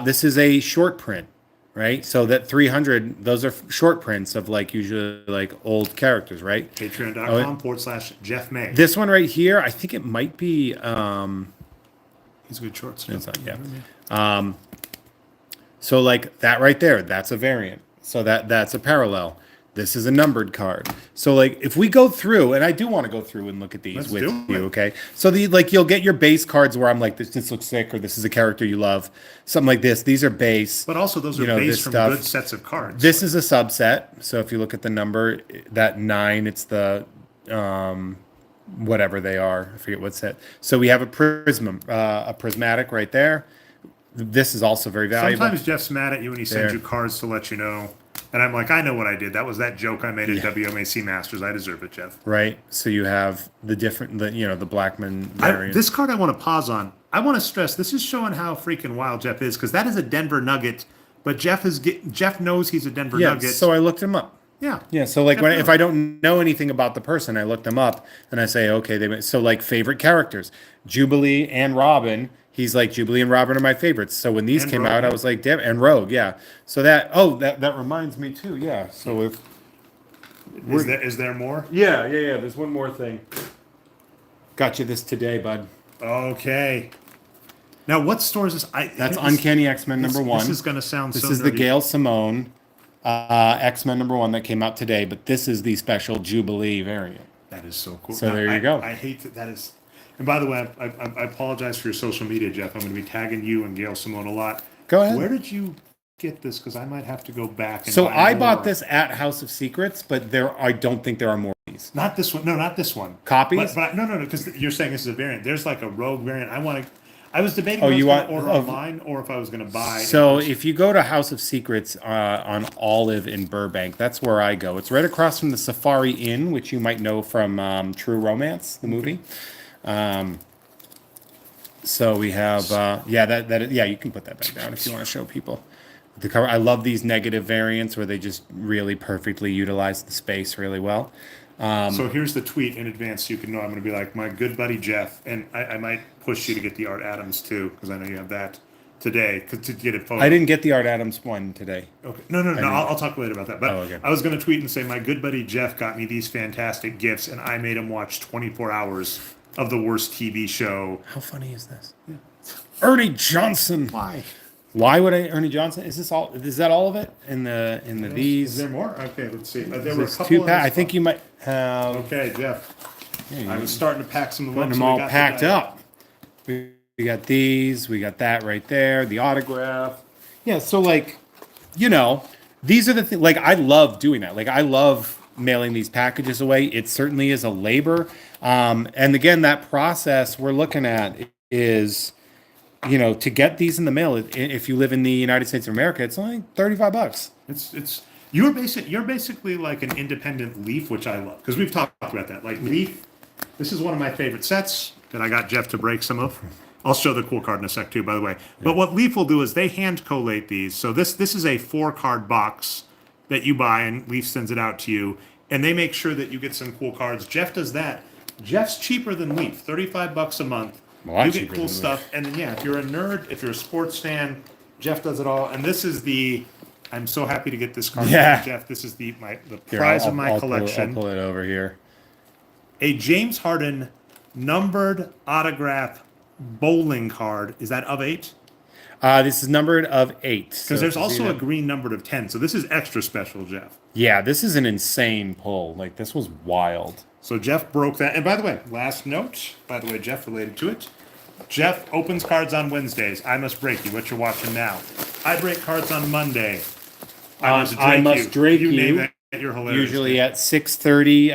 Speaker 2: This is a short print, right? So that 300, those are short prints of like usually like old characters, right?
Speaker 1: Patreon.com/Jeff May.
Speaker 2: This one right here, I think it might be
Speaker 1: He's good shorts.
Speaker 2: it's not, yeah. So like that right there, that's a variant. So that's a parallel. This is a numbered card. So like if we go through, and I do want to go through and look at these with you, okay? So you'll get your base cards where I'm like, this looks sick, or this is a character you love, something like this. These are base.
Speaker 1: But also those are based from good sets of cards.
Speaker 2: This is a subset. So if you look at the number, that 9, it's the whatever they are. I forget what set. So we have a prismatic right there. This is also very valuable.
Speaker 1: Sometimes Jeff's mad at you and he sends you cards to let you know. And I'm like, I know what I did. That was that joke I made at WMAC Masters. I deserve it, Jeff.
Speaker 2: Right. So you have the Blackman variant.
Speaker 1: This card I want to pause on. I want to stress this is showing how freaking wild Jeff is because that is a Denver Nugget, but Jeff knows he's a Denver
Speaker 2: Yeah,
Speaker 1: Nugget.
Speaker 2: so I looked him up.
Speaker 1: Yeah.
Speaker 2: Yeah, so like if I don't know anything about the person, I look them up and I say, okay, so like favorite characters, Jubilee and Robin. He's like Jubilee and Robin are my favorites. So when these came out, I was like, damn, and Rogue, yeah. So that reminds me too, yeah. So if
Speaker 1: is there more?
Speaker 2: yeah, there's one more thing. Got you this today, bud.
Speaker 1: Okay. Now, what store is this?
Speaker 2: That's Uncanny X-Men #1.
Speaker 1: This is going to sound
Speaker 2: This
Speaker 1: so
Speaker 2: is the
Speaker 1: nerdy.
Speaker 2: Gail Simone X-Men #1 that came out today, but this is the special Jubilee variant.
Speaker 1: That is so cool.
Speaker 2: So there you go.
Speaker 1: I hate that is. And by the way, I apologize for your social media, Jeff. I'm going to be tagging you and Gail Simone a lot.
Speaker 2: Go ahead.
Speaker 1: Where did you get this? Because I might have to go back. And
Speaker 2: So
Speaker 1: buy
Speaker 2: I
Speaker 1: more.
Speaker 2: bought this at House of Secrets, but I don't think there are more of these.
Speaker 1: Not this one. No, not this one.
Speaker 2: Copies?
Speaker 1: But no, because you're saying this is a variant. There's like a Rogue variant. I was debating
Speaker 2: Oh,
Speaker 1: if I was
Speaker 2: you
Speaker 1: going
Speaker 2: want-
Speaker 1: to order
Speaker 2: oh.
Speaker 1: online or if I was going to buy.
Speaker 2: So if you go to House of Secrets on Olive in Burbank, that's where I go. It's right across from the Safari Inn, which you might know from True Romance, the movie. So we have you can put that back down if you want to show people the cover. I love these negative variants where they just really perfectly utilize the space really well.
Speaker 1: So here's the tweet in advance so you can know I'm going to be like, my good buddy Jeff, and I might push you to get the Art Adams too, because I know you have that today, to get it photo.
Speaker 2: I didn't get the Art Adams one today.
Speaker 1: Okay. No, I'll talk later about that. But
Speaker 2: okay.
Speaker 1: I was going to tweet and say, my good buddy Jeff got me these fantastic gifts, and I made him watch 24 hours of the worst TV show.
Speaker 2: How funny is this? Yeah. Ernie Johnson. Why would Ernie Johnson? Is that all of it in the these?
Speaker 1: Is there more? Okay, let's see. There were a
Speaker 2: There's
Speaker 1: couple.
Speaker 2: I think you might have.
Speaker 1: Okay, Jeff.
Speaker 2: Yeah,
Speaker 1: I was starting to pack some of them.
Speaker 2: Putting them all packed up. We got these. We got that right there. The autograph. Yeah. So like, these are the things. Like I love doing that. Like I love mailing these packages away. It certainly is a labor. And again, that process we're looking at is, to get these in the mail. If you live in the United States of America, it's only $35.
Speaker 1: You're basically like an independent Leaf, which I love because we've talked about that. Like Leaf, this is one of my favorite sets that I got Jeff to break some of. I'll show the cool card in a sec too, by the way. But what Leaf will do is they hand collate these. So this is a 4-card box that you buy, and Leaf sends it out to you, and they make sure that you get some cool cards. Jeff does that. Jeff's cheaper than Leaf, $35 a month.
Speaker 2: Well,
Speaker 1: you get cool stuff, and then if you're a nerd, if you're a sports fan, Jeff does it all. And this is I'm so happy to get this card, Jeff. This is the prize of my collection.
Speaker 2: I'll pull it over here.
Speaker 1: A James Harden numbered autograph bowling card. Is that of 8?
Speaker 2: This is numbered of 8.
Speaker 1: Because there's also a green numbered of 10. So this is extra special, Jeff.
Speaker 2: Yeah, this is an insane pull. Like this was wild.
Speaker 1: So Jeff broke that. And by the way, last note, Jeff related to it. Jeff opens cards on Wednesdays. I must break you. What you're watching now. I break cards on Monday.
Speaker 2: I must drape you.
Speaker 1: Name it. You're hilarious.
Speaker 2: Usually at 6:30,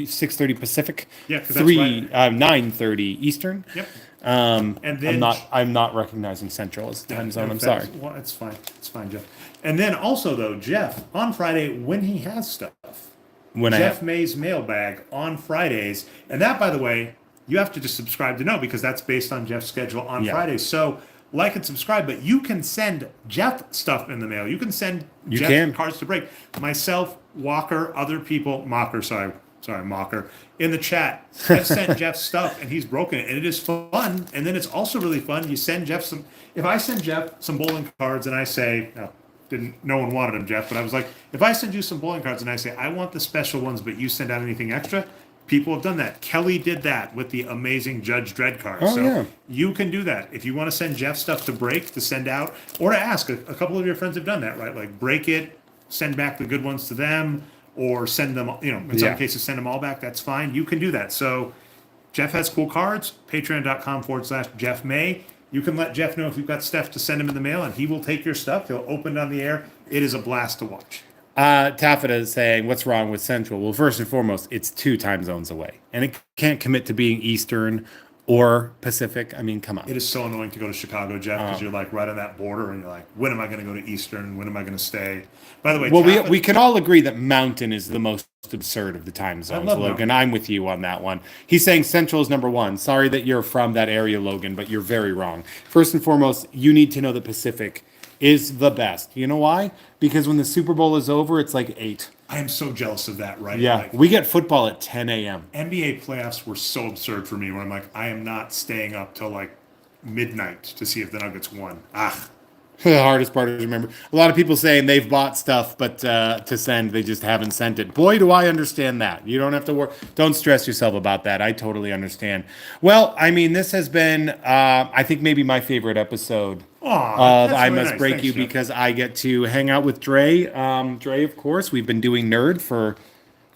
Speaker 2: 6:30 Pacific.
Speaker 1: Yeah, 'cause that's right.
Speaker 2: 9:30 Eastern.
Speaker 1: Yep.
Speaker 2: And
Speaker 1: then
Speaker 2: I'm not recognizing Central as the time zone. I'm sorry.
Speaker 1: Well, it's fine. It's fine, Jeff. And then also though, Jeff on Friday when he has stuff. Jeff May's mailbag on Fridays, and that, by the way, you have to just subscribe to know because that's based on Jeff's schedule on Fridays. So like and subscribe, but you can send Jeff stuff in the mail. You can send Jeff cards to break. Myself, Walker, other people, Mocker, sorry, Mocker, in the chat have sent Jeff stuff, and he's broken it, and it is fun. And then it's also really fun. You send Jeff some. If I send Jeff some bowling cards, and I say, no one wanted them, Jeff, but I was like, if I send you some bowling cards and I say, I want the special ones, but you send out anything extra, people have done that. Kelly did that with the amazing Judge Dredd card. You can do that. If you want to send Jeff stuff to break, to send out, or to ask, a couple of your friends have done that, right? Like break it, send back the good ones to them, or send them, in some cases, send them all back. That's fine. You can do that. So Jeff has cool cards, patreon.com/Jeff May. You can let Jeff know if you've got stuff to send him in the mail, and he will take your stuff. He'll open it on the air. It is a blast to watch.
Speaker 2: Taffeta is saying, what's wrong with Central? Well, first and foremost, it's 2 time zones away. And it can't commit to being Eastern or Pacific. I mean, come on.
Speaker 1: It is so annoying to go to Chicago, Jeff, because you're like right on that border, and you're like, when am I going to go to Eastern? When am I going to stay? By the way,
Speaker 2: well, we can all agree that Mountain is the most absurd of the time zones,
Speaker 1: love
Speaker 2: Logan.
Speaker 1: Mountain.
Speaker 2: I'm with you on that one. He's saying Central is number one. Sorry that you're from that area, Logan, but you're very wrong. First and foremost, you need to know the Pacific is the best. You know why? Because when the Super Bowl is over, it's like 8.
Speaker 1: I am so jealous of that, right?
Speaker 2: Yeah,
Speaker 1: Like,
Speaker 2: we get football at 10 a.m.
Speaker 1: NBA playoffs were so absurd for me where I'm like, I am not staying up till like midnight to see if the Nuggets won.
Speaker 2: The hardest part is remember. A lot of people saying they've bought stuff, but to send, they just haven't sent it. Boy, do I understand that. You don't have to work. Don't stress yourself about that. I totally understand. Well, I mean, this has been, I think, maybe my favorite episode of
Speaker 1: That's
Speaker 2: I
Speaker 1: really
Speaker 2: Must
Speaker 1: nice.
Speaker 2: Break
Speaker 1: Thanks,
Speaker 2: You
Speaker 1: Jeff.
Speaker 2: because I get to hang out with Dre. Dre, of course, we've been doing Nerd for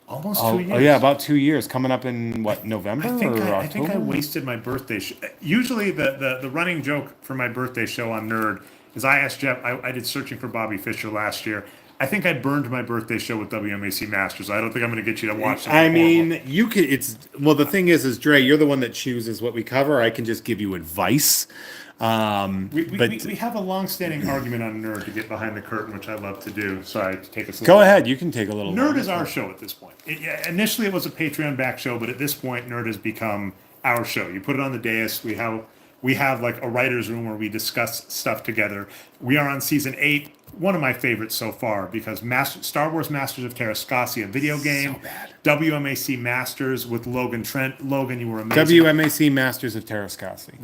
Speaker 1: Almost 2 years.
Speaker 2: yeah, about 2 years. Coming up in what, November
Speaker 1: I think
Speaker 2: or
Speaker 1: I think I
Speaker 2: October?
Speaker 1: wasted my birthday. Usually, the running joke for my birthday show on Nerd is I asked Jeff. I did searching for Bobby Fischer last year. I think I burned my birthday show with WMAC Masters. I don't think I'm going to get you to watch.
Speaker 2: I
Speaker 1: something horrible.
Speaker 2: mean, you could. It's well. The thing is Dre, you're the one that chooses what we cover. I can just give you advice.
Speaker 1: We have a long-standing argument on Nerd to get behind the curtain, which I love to do. Sorry to take us.
Speaker 2: Go ahead. You can take a little.
Speaker 1: Nerd
Speaker 2: longer.
Speaker 1: is our show at this point. Initially, it was a Patreon back show, but at this point, Nerd has become our show. You put it on the dais. We have like a writer's room where we discuss stuff together. We are on season 8, one of my favorites so far because Star Wars Masters of Terrascasi, a video game.
Speaker 2: So bad.
Speaker 1: WMAC Masters with Logan Trent. Logan, you were amazing.
Speaker 2: WMAC Masters of Terrascasi.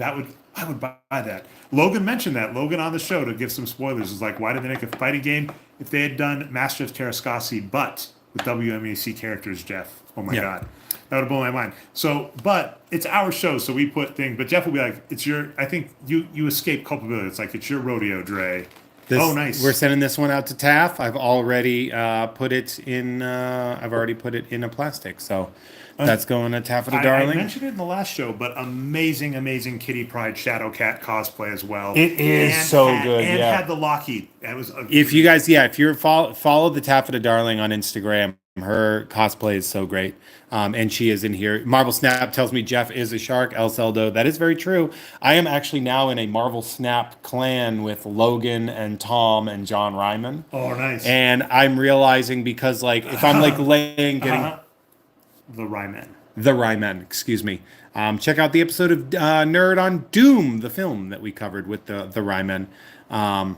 Speaker 1: I would buy that. Logan mentioned that. Logan on the show, to give some spoilers, is like, why did they make a fighting game if they had done Masters of Terrascasi but with WMAC characters, Jeff? Oh my
Speaker 2: Yeah.
Speaker 1: God. That would blow my mind. So, but it's our show, so we put things. But Jeff will be like, "It's your." I think you escape culpability. It's like it's your rodeo, Dre. Oh, nice.
Speaker 2: We're sending this one out to TAF. I've already put it in. I've already put it in a plastic, so that's going to Taffeta
Speaker 1: I
Speaker 2: Darling.
Speaker 1: mentioned it in the last show, but amazing Kitty Pryde Shadow Cat cosplay as well.
Speaker 2: It is so good,
Speaker 1: And
Speaker 2: yeah.
Speaker 1: had the Lockheed. That was
Speaker 2: If you guys, if you're follow the Taffeta Darling on Instagram, her cosplay is so great. And she is in here. Marvel Snap tells me Jeff is a shark. El Celdo, that is very true. I am actually now in a Marvel Snap clan with Logan and Tom and John Ryman.
Speaker 1: Oh, nice.
Speaker 2: And I'm realizing because like if I'm like laying getting
Speaker 1: The Ryman.
Speaker 2: the Ryman, excuse me. Check out the episode of Nerd on Doom, the film that we covered with the Ryman.
Speaker 1: My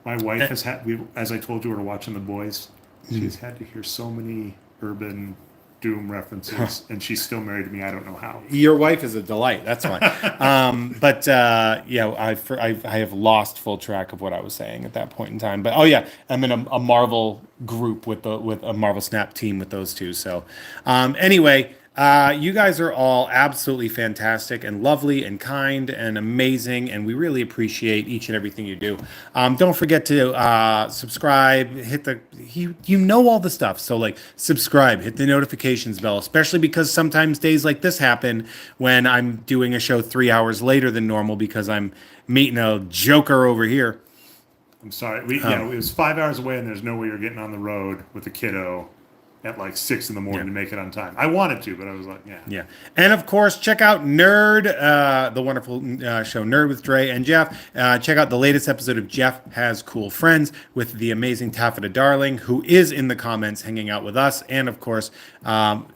Speaker 1: wife has had, as I told you, we were watching The Boys. She's had to hear so many urban Doom references, and she's still married to me. I don't know how.
Speaker 2: Your wife is a delight. That's why. I have lost full track of what I was saying at that point in time. But I'm in a Marvel group with a Marvel Snap team with those two. So anyway. You guys are all absolutely fantastic and lovely and kind and amazing, and we really appreciate each and everything you do. Don't forget to subscribe, you know all the stuff. So like subscribe, hit the notifications bell, especially because sometimes days like this happen when I'm doing a show 3 hours later than normal because I'm meeting a joker over here.
Speaker 1: I'm sorry. It was 5 hours away, and there's no way you're getting on the road with a kiddo at like 6 a.m. to make it on time. I wanted to, but I was like,
Speaker 2: Yeah. And of course, check out Nerd, the wonderful show Nerd with Dre and Jeff. Check out the latest episode of Jeff Has Cool Friends with the amazing Taffeta Darling, who is in the comments hanging out with us. And of course,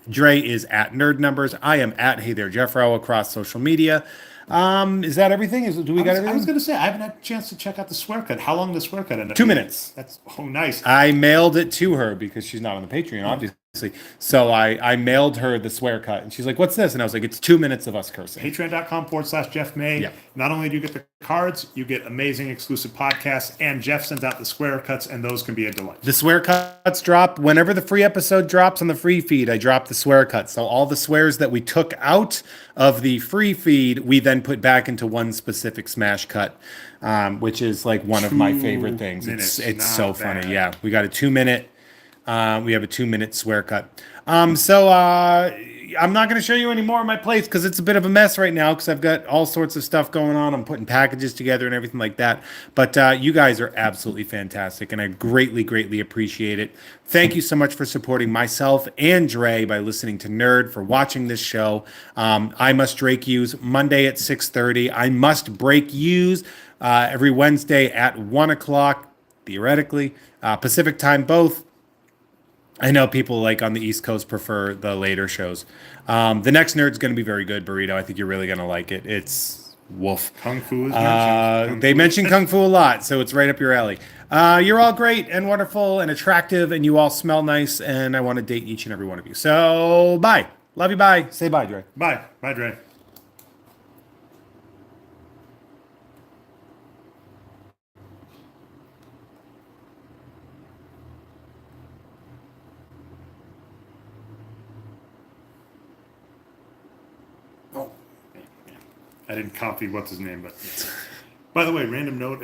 Speaker 2: Dre is at Nerd Numbers. I am at Hey There Jeffro across social media. Is that everything? Do we got everything?
Speaker 1: I was going to say, I haven't had a chance to check out the swear cut. How long did the swear cut end up?
Speaker 2: 2 minutes.
Speaker 1: That's nice.
Speaker 2: I mailed it to her because she's not on the Patreon, obviously. So I mailed her the swear cut, and she's like, "What's this?" And I was like, "It's 2 minutes of us cursing."
Speaker 1: Patreon.com/Jeff May.
Speaker 2: Yeah.
Speaker 1: Not only do you get the cards, you get amazing exclusive podcasts, and Jeff sends out the swear cuts, and those can be a delight.
Speaker 2: The swear cuts drop whenever the free episode drops on the free feed. I drop the swear cuts. So all the swears that we took out of the free feed, we then put back into one specific smash cut, which is like one of my favorite things. It's so funny.
Speaker 1: bad.
Speaker 2: Yeah, we got a 2 minute. We have a 2 minute swear cut. I'm not going to show you any more of my plates because it's a bit of a mess right now because I've got all sorts of stuff going on. I'm putting packages together and everything like that. But you guys are absolutely fantastic, and I greatly appreciate it. Thank you so much for supporting myself and Dre by listening to Nerd, for watching this show. I Must Drake Use Monday at 6:30. I Must Break Use every Wednesday at 1 o'clock, theoretically, Pacific time both. I know people like on the East Coast prefer the later shows. The next nerd's going to be very good, Burrito. I think you're really going to like it. It's woof.
Speaker 1: Kung Fu is mentioned.
Speaker 2: They mention Kung Fu a lot, so it's right up your alley. You're all great and wonderful and attractive, and you all smell nice, and I want to date each and every one of you. So, bye. Love you, bye. Say bye, Dre.
Speaker 1: Bye. Bye, Dre. Oh, I didn't copy what's his name, but by the way, random note: